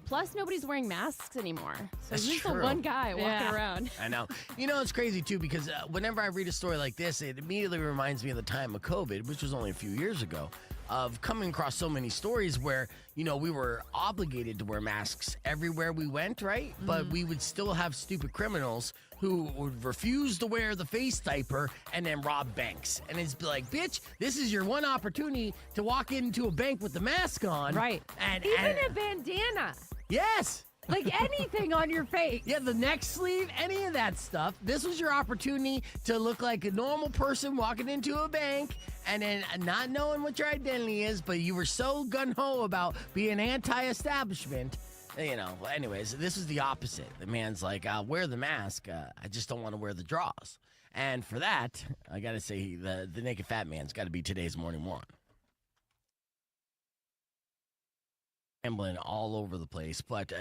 Plus, nobody's wearing masks anymore. So That's he's true. the one guy walking around. I know. It's crazy, too, because whenever I read a story like this, it immediately reminds me of the time of COVID, which was only a few years ago, of coming across so many stories where, we were obligated to wear masks everywhere we went, right? But we would still have stupid criminals who would refuse to wear the face diaper and then rob banks. And it's like, bitch, this is your one opportunity to walk into a bank with the mask on. Right. And Even a bandana. Yes. Like anything on your face. Yeah, the neck sleeve, any of that stuff. This was your opportunity to look like a normal person walking into a bank and then not knowing what your identity is, but you were so gung-ho about being anti-establishment. Anyways, this is the opposite. The man's like, I'll wear the mask. I just don't want to wear the draws. And for that, I got to say, the naked fat man's got to be today's morning one. Rambling all over the place, but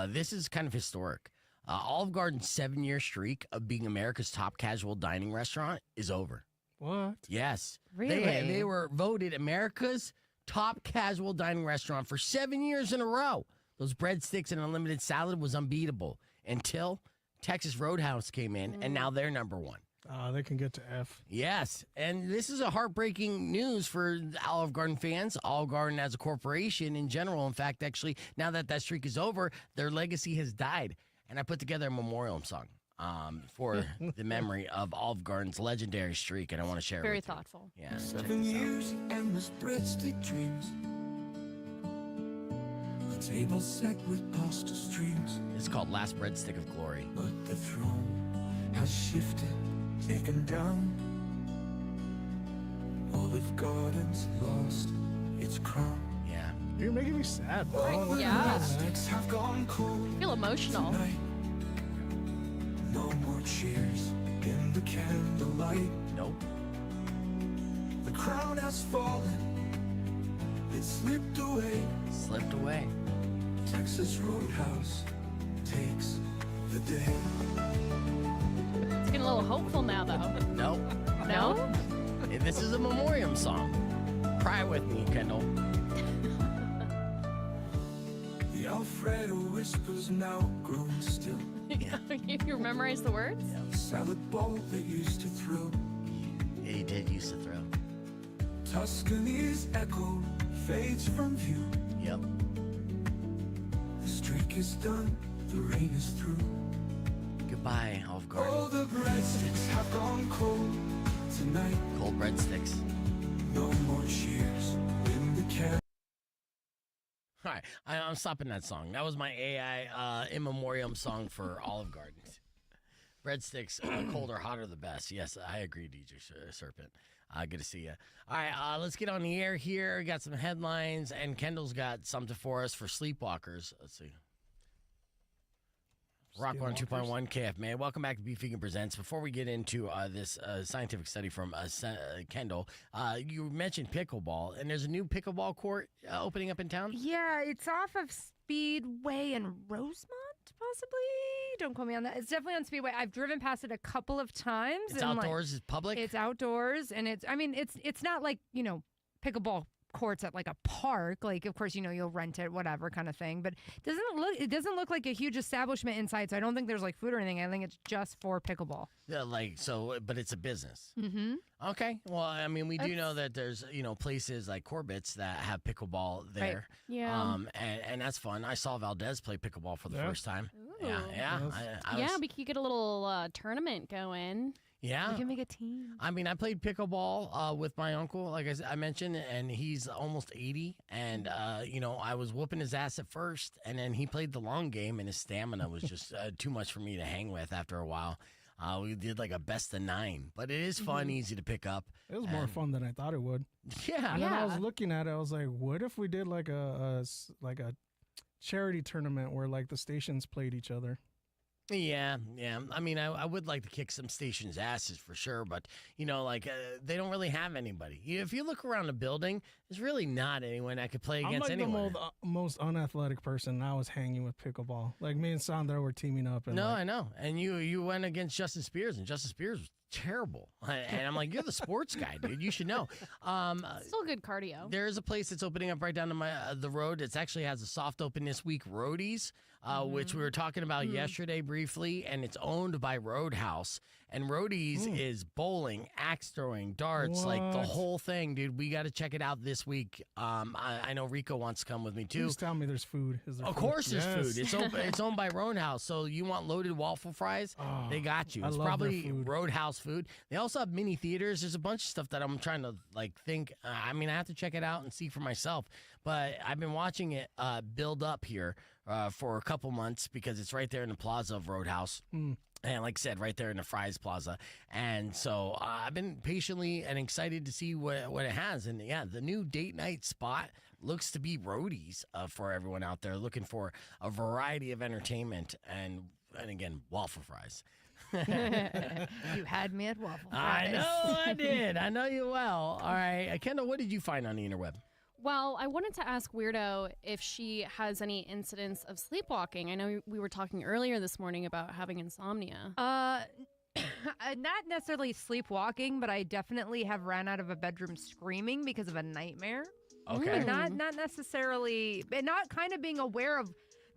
this is kind of historic. Olive Garden's 7-year streak of being America's top casual dining restaurant is over. What? Yes, Really? They were voted America's top casual dining restaurant for 7 years in a row. Those breadsticks and unlimited salad was unbeatable until Texas Roadhouse came in, and now they're number one. They can get to F. Yes, and this is a heartbreaking news for the Olive Garden fans. Olive Garden as a corporation in general. In fact, actually, now that streak is over, their legacy has died. And I put together a memorial song for the memory of Olive Garden's legendary streak, and I want to share it Very with you. thoughtful. Yeah. 7 years of endless breadstick dreams. A table set with pasta streams. It's called Last Breadstick of Glory. But the throne has shifted, taken down. Olive Garden's lost its crown. Yeah. You're making me sad, bro. Yeah. Breadsticks have gone cold I feel emotional. tonight. No more cheers in the candlelight. Nope. The crown has fallen. It slipped away. Slipped away. Texas Roadhouse takes the day. It's getting a little hopeful now, though. Nope. No? This is a memoriam song. Cry with me, Kendall. The Alfredo whispers now grown still. You memorize the words? The salad bowl that used to thrill. Yeah, he did used to throw. Tuscany's echo fades from view. Yep. The streak is done, the rain is through. Goodbye, Olive Garden. All the breadsticks have gone cold tonight. Cold breadsticks. No more cheers in the can. All right, I'm stopping that song. That was my AI in memoriam song for Olive Garden. Breadsticks, cold or hot are the best. Yes, I agree, DJ Serpent. Good to see you. All right, let's get on the air here. We got some headlines, and Kendall's got something for us for sleepwalkers. Let's see. Rock 102.1 KFMA. Welcome back to Beef Vegan Presents. Before we get into this scientific study from Kendall, you mentioned pickleball, and there's a new pickleball court opening up in town. Yeah, it's off of Speedway in Rosemont, possibly. Don't quote me on that. It's definitely on Speedway. I've driven past it a couple of times. It's and outdoors, it's public. It's outdoors, and it's not like, pickleball courts at like a park. Like, of course, you'll rent it, whatever kind of thing. But it doesn't look like a huge establishment inside. So I don't think there's like food or anything. I think it's just for pickleball. Yeah, but it's a business. Mm-hmm. Okay. Well, we do know that there's, places like Corbett's that have pickleball there. Right. Yeah. And that's fun. I saw Valdez play pickleball for the first time. Ooh. Yeah. Yeah, we could get a little tournament going. Yeah. We can make a team. I played pickleball with my uncle, like I mentioned, and he's almost 80. And, I was whooping his ass at first, and then he played the long game, and his stamina was just too much for me to hang with after a while. We did like a best of 9, but it is fun, easy to pick up. It was more fun than I thought it would. Yeah. And then I was looking at it, I was like, what if we did like a charity tournament where like the stations played each other? Yeah. I mean, I would like to kick some stations' asses for sure, but, they don't really have anybody. If you look around the building, there's really not anyone that could play against I'm like anyone. the most unathletic person. I was hanging with pickleball. Like me and Sandra were teaming up. And No, I know. And you went against Justin Spears, and Justin Spears was terrible. And I'm like, you're the sports guy, dude. You should know. Still good cardio. There is a place that's opening up right down to the road. It actually has a soft open this week, Roadies, which we were talking about yesterday briefly, and it's owned by Roadhouse. And Roadies is bowling, axe throwing, darts, like the What? whole thing, dude. We got to check it out this week. I know Rico wants to come with me too. Please tell me there's food. Is there Of food? course there's Yes. food. It's owned by Roadhouse. So you want loaded waffle fries? Oh, They got you. I It's love their probably food. Roadhouse food. They also have mini theaters. There's a bunch of stuff that I'm trying to think. I have to check it out and see for myself. But I've been watching it build up here for a couple months because it's right there in the plaza of Roadhouse. And like I said, right there in the Fry's Plaza. And so I've been patiently and excited to see what it has. And yeah, the new date night spot looks to be Roadies for everyone out there looking for a variety of entertainment and again, waffle fries. You had me at waffle I fries. know I did. I know you well. All right. Kendall, what did you find on the interweb? Well, I wanted to ask Weirdo if she has any incidents of sleepwalking. I know we were talking earlier this morning about having insomnia. Not necessarily sleepwalking, but I definitely have ran out of a bedroom screaming because of a nightmare. Okay. But not necessarily, and not kind of being aware of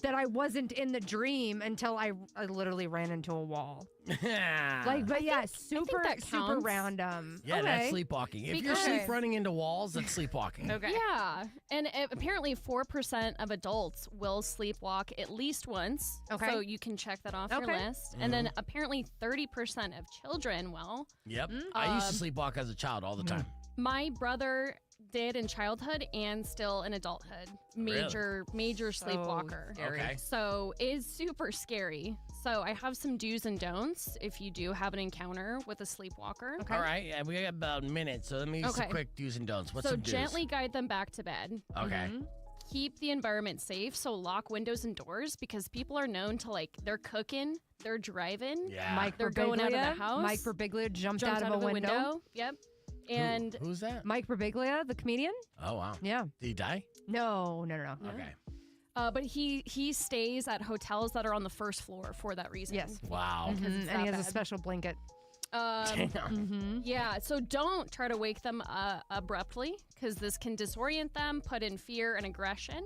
that I wasn't in the dream until I literally ran into a wall. But yeah, super that super counts. random. Yeah, okay. that's sleepwalking. If you're Because- sleep running into walls, that's sleepwalking. Okay. Yeah, and apparently 4% of adults will sleepwalk at least once. Okay. So you can check that off your Okay. list. And then apparently 30% of children will. Yep. I used to sleepwalk as a child all the time. My brother did in childhood and still in adulthood. Major sleepwalker. scary. Okay. So it is super scary. So I have some do's and don'ts if you do have an encounter with a sleepwalker. Okay. All right. Yeah, we got about a minute, so let me use some Okay. quick do's and don'ts. What's So some do's? gently guide them back to bed. Okay. Keep the environment safe. So lock windows and doors because people are known to they're cooking, they're driving, Yeah. Mike they're going out of the house. Mike Birbiglia jumped jumped out of a the window. Yep. And Who's that? Mike Birbiglia, the comedian. Oh wow. Yeah. Did he die? No. Okay. but he stays at hotels that are on the first floor for that reason. Yes. Wow. Because it's And he that has a bad. special blanket. Damn. Yeah, so don't try to wake them abruptly because this can disorient them, put in fear and aggression.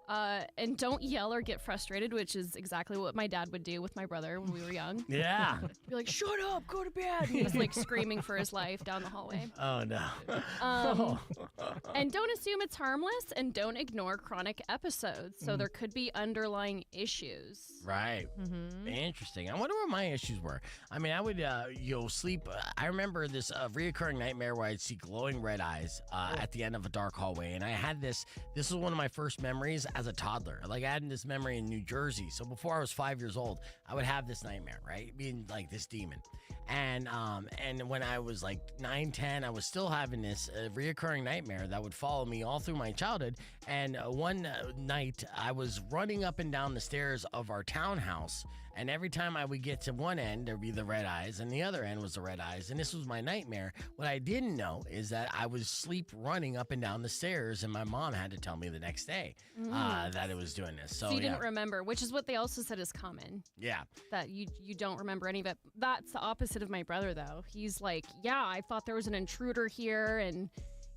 And don't yell or get frustrated, which is exactly what my dad would do with my brother when we were young. Yeah. Be like, shut up, go to bed. He was like screaming for his life down the hallway. Oh no. And don't assume it's harmless and don't ignore chronic episodes. So there could be underlying issues. Right. Interesting. I wonder what my issues were. I mean, I would, sleep. I remember this reoccurring nightmare where I'd see glowing red eyes at the end of a dark hallway. And I had this was one of my first memories as a toddler. Like, I had this memory in New Jersey. So before I was 5 years old, I would have this nightmare, right? Being like this demon. And when I was like 9, 10, I was still having this reoccurring nightmare that would follow me all through my childhood. And one night, I was running up and down the stairs of our townhouse. And every time I would get to one end, there'd be the red eyes, and the other end was the red eyes. And this was my nightmare. What I didn't know is that I was sleep running up and down the stairs, and my mom had to tell me the next day that it was doing this. So, So you yeah. didn't remember, which is what they also said is common. Yeah. That you don't remember any of it. That's the opposite of my brother, though. He's like, yeah, I thought there was an intruder here, and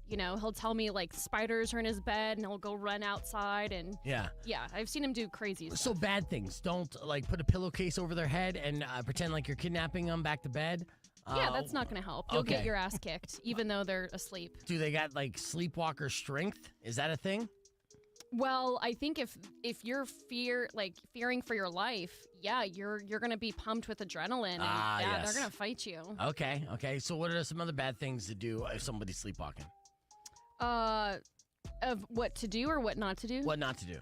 he'll tell me like spiders are in his bed, and he'll go run outside, and Yeah. I've seen him do crazy stuff. So bad things. Don't put a pillowcase over their head and pretend like you're kidnapping them back to bed. Yeah, that's not going to help. You'll okay. get your ass kicked, even though they're asleep. Do they got like sleepwalker strength? Is that a thing? Well, I think if you're fearing for your life, yeah, you're going to be pumped with adrenaline, and yes. they're going to fight you. Okay. So what are some other bad things to do if somebody's sleepwalking? Of what to do or what not to do? What not to do?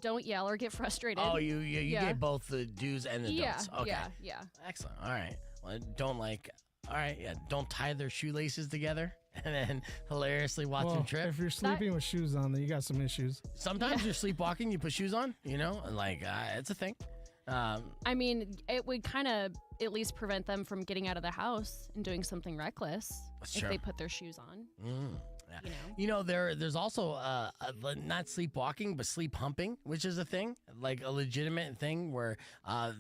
don't yell or get frustrated. Oh, you Yeah. get both the do's and the yeah, don'ts. Okay. yeah. Excellent. All right. Well, don't tie their shoelaces together and then hilariously watch them trip. If you're sleeping with shoes on, then you got some issues. Sometimes you're sleepwalking, you put shoes on, and it's a thing. I mean, it would kind of at least prevent them from getting out of the house and doing something reckless That's if true. they put their shoes on. Yeah. There's also not sleepwalking, but sleep humping, which is a thing, like a legitimate thing where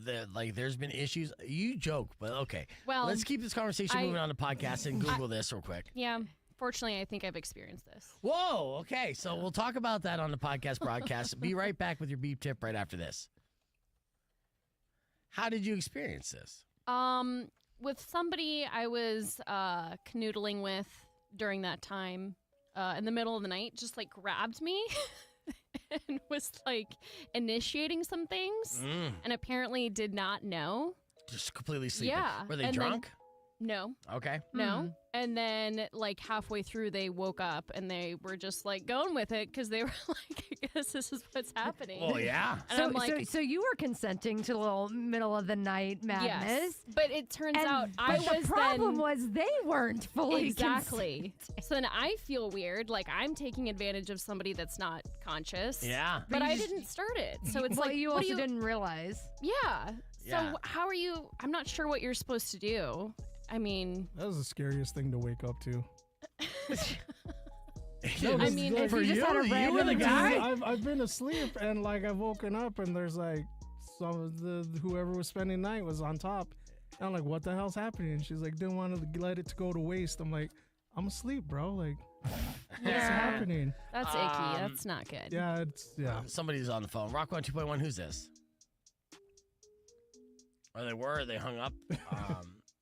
there's been issues. You joke, but okay. Well, let's keep this conversation moving on the podcast and Google this real quick. Yeah. Fortunately, I think I've experienced this. Whoa. Okay. So we'll talk about that on the podcast broadcast. Be right back with your beef tip right after this. How did you experience this? With somebody I was canoodling with during that time, in the middle of the night, just like grabbed me and was like initiating some things, and apparently did not know. Just completely sleeping. Yeah. Were they And drunk? No. Okay. No. And then, like, halfway through, they woke up and they were just, like, going with it because they were like, I guess this is what's happening. Oh, yeah. And I'm like, so you were consenting to a little middle of the night madness. yes. But it turns out the problem was they weren't fully Exactly. So then I feel weird. Like, I'm taking advantage of somebody that's not conscious. Yeah. But I didn't start it. So it's well, like, you what also do you... didn't realize. Yeah. So Yeah. how are you... I'm not sure what you're supposed to do. I mean... That was the scariest thing to wake up to. I mean, like, if for you just had a you were the random guy. I've been asleep and like I've woken up and there's like some of the whoever was spending the night was on top. And I'm like, what the hell's happening? And she's like, didn't want to let it to go to waste. I'm like, I'm asleep, bro. Like, what's happening? That's icky. That's not good. Yeah, Somebody's on the phone. Rock 1 2.1. Who's this? Or they were. They hung up.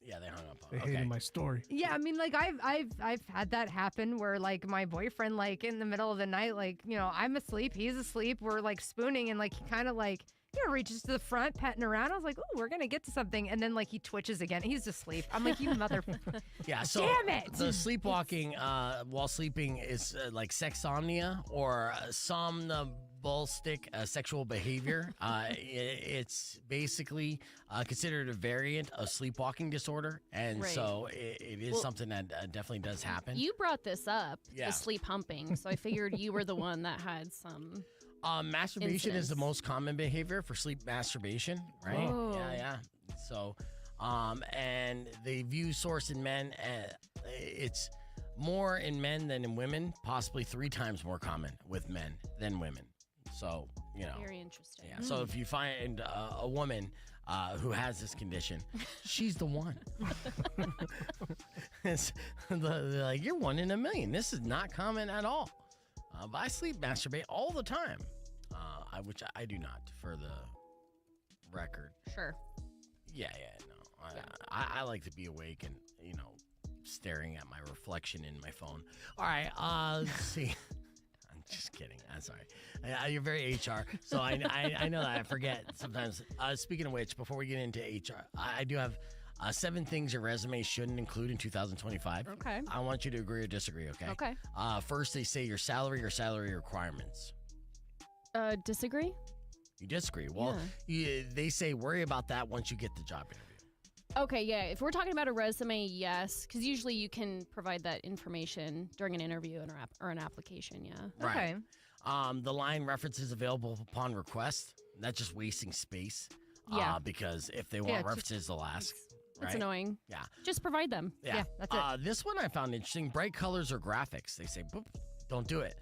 Yeah, they hung up. They Okay. hated my story. Yeah, I mean, like I've had that happen where like my boyfriend, like in the middle of the night, like I'm asleep, he's asleep, we're like spooning, and like he kind of like reaches to the front, petting around. I was like, oh, we're gonna get to something, and then like he twitches again. He's asleep. I'm like, you mother. Yeah. So Damn it! the sleepwalking while sleeping is like sexsomnia or somnambulistic sexual behavior. It's basically considered a variant of sleepwalking disorder, and Right. so it is something that definitely does happen. You brought this up, Yeah. the sleep humping, so I figured you were the one that had some. Masturbation is the incidents. most common behavior for sleep masturbation, right? Oh. Yeah. So, and they view source in men, it's more in men than in women, possibly 3 times more common with men than women. So, Very interesting. yeah. So if you find a woman who has this condition, she's the one. They're like, you're 1 in a million. This is not common at all. But I sleep masturbate all the time, which I do not, for the record. Sure. Yeah, no. I like to be awake and, staring at my reflection in my phone. All right, let's see. I'm just kidding. I'm sorry. You're very HR, so I know that. I forget sometimes. Speaking of which, before we get into HR, I do have 7 things your resume shouldn't include in 2025. Okay. I want you to agree or disagree, okay? Okay. First, they say your salary or salary requirements. Disagree? You disagree. Well, they say worry about that once you get the job interview. Okay, yeah. If we're talking about a resume, yes, because usually you can provide that information during an interview or an application, yeah. Right. The line references available upon request. That's just wasting space. Yeah. Because if they want references, they'll ask. It's right? annoying. Yeah. Just provide them. Yeah. that's it. This one I found interesting. Bright colors or graphics. They say, boop, don't do it.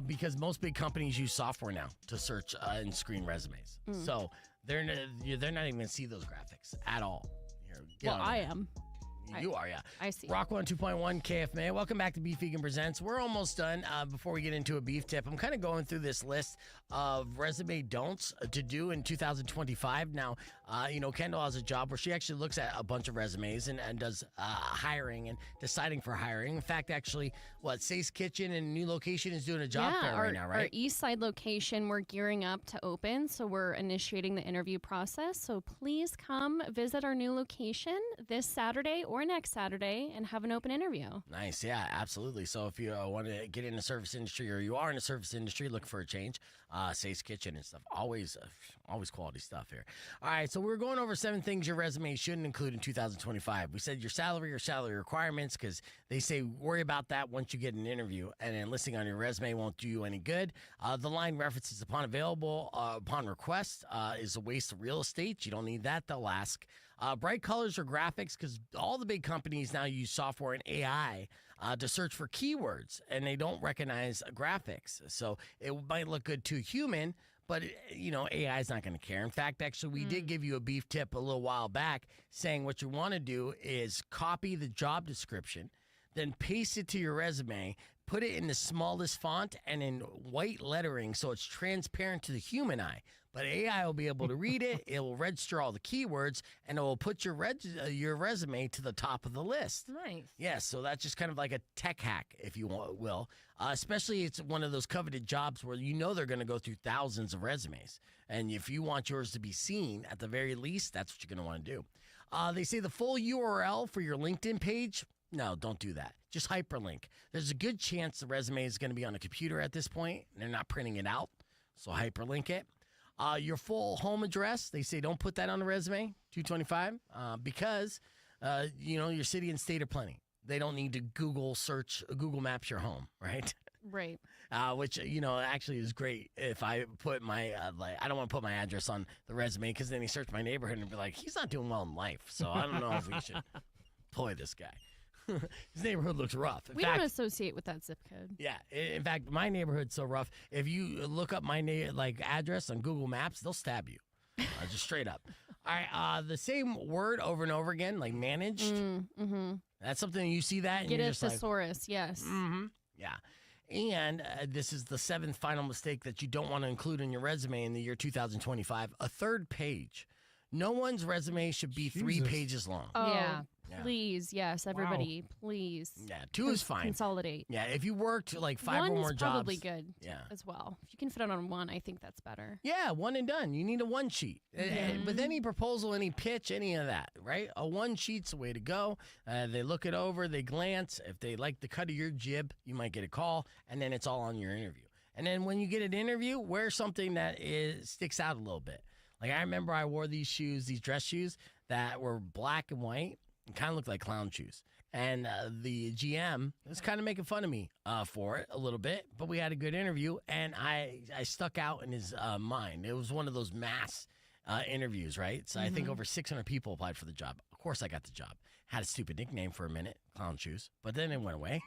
Because most big companies use software now to search and screen resumes. So they're not even going to see those graphics at all. Here, get Well, on I that. am. You are, yeah. I see. Rock 1 2.1 KFMA. Welcome back to Beef Vegan Presents. We're almost done. Before we get into a beef tip, I'm kind of going through this list of resume don'ts to do in 2025. Now, Kendall has a job where she actually looks at a bunch of resumes and does hiring and deciding for hiring. In fact, actually, Say's Kitchen and a new location is doing a job fair right now, right? Our East Side location, we're gearing up to open, so we're initiating the interview process. So please come visit our new location this Saturday or next Saturday and have an open interview. Nice, yeah, absolutely. So if you want to get in the service industry or you are in the service industry, look for a change. Say's Kitchen and stuff. Always quality stuff here. All right, so we're going over 7 things your resume shouldn't include in 2025. We said your salary requirements because they say worry about that once you get an interview, and then listing on your resume won't do you any good. The line references upon request is a waste of real estate. You don't need that. They'll ask. Bright colors or graphics, because all the big companies now use software and AI to search for keywords, and they don't recognize graphics. So it might look good to a human, but AI is not going to care. In fact, actually, we did give you a beef tip a little while back saying what you want to do is copy the job description, then paste it to your resume, put it in the smallest font and in white lettering so it's transparent to the human eye. But AI will be able to read it, it will register all the keywords, and it will put your resume to the top of the list. Nice. Yes, so that's just kind of like a tech hack, if you will. Especially it's one of those coveted jobs where they're going to go through thousands of resumes. And if you want yours to be seen, at the very least, that's what you're going to want to do. They say the full URL for your LinkedIn page, no, don't do that. Just hyperlink. There's a good chance the resume is going to be on a computer at this point. They're not printing it out, so hyperlink it. Your full home address, they say don't put that on the resume, 225, because, your city and state are plenty. They don't need to Google Maps your home, right? Right. Which, actually is great if I put my, I don't want to put my address on the resume because then he search my neighborhood and be like, he's not doing well in life. So I don't know if we should employ this guy. His neighborhood looks rough. We don't associate with that zip code. Yeah. In fact, my neighborhood's so rough. If you look up my address on Google Maps, they'll stab you. Just straight up. All right. The same word over and over again, like managed. Mm-hmm. That's something you see that. And Get you're a just like, thesaurus, yes. Mm-hmm. Yeah. And this is the 7th final mistake that you don't want to include in your resume in the year 2025. A third page. No one's resume should be 3 pages long. Oh, yeah. Please, yes, everybody, please. Yeah, 2 is fine. Consolidate. Yeah, if you worked like 5 1 or more is jobs. probably good as well. If you can fit it on 1, I think that's better. Yeah, 1 and done. You need a 1 sheet. With any proposal, any pitch, any of that, right? A 1 sheet's the way to go. They look it over, they glance. If they like the cut of your jib, you might get a call, and then it's all on your interview. And then when you get an interview, wear something that sticks out a little bit. Like I remember I wore these dress shoes that were black and white. It kind of looked like clown shoes. And the GM was kind of making fun of me for it a little bit, but we had a good interview, and I stuck out in his mind. It was one of those mass interviews, right? So I think over 600 people applied for the job. Of course I got the job. Had a stupid nickname for a minute, Clown Shoes, but then it went away.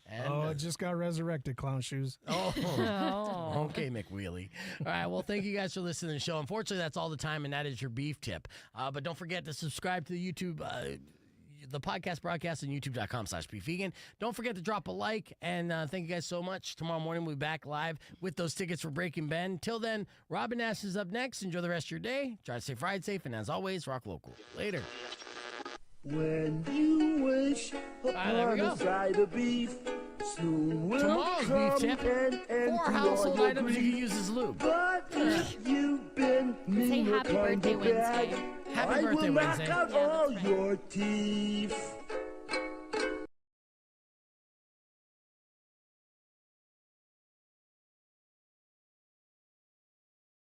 And, it just got resurrected, Clown Shoes. Okay, McWheelie. All right, well, thank you guys for listening to the show. Unfortunately, that's all the time, and that is your beef tip. But don't forget to subscribe to the YouTube, the podcast broadcast on youtube.com/beefvegan. Don't forget to drop a like, and thank you guys so much. Tomorrow morning, we'll be back live with those tickets for Breaking Ben. Till then, Robin Nash is up next. Enjoy the rest of your day. Try to stay fried safe, and as always, rock local. Later. When you wish upon a side of beef, soon will Tomorrow's come beef tip, and 4 household items you can use as lube. But if you've been Say mean or happy kind birthday to bad, Wednesday. Happy I birthday will Wednesday. knock out all your teeth.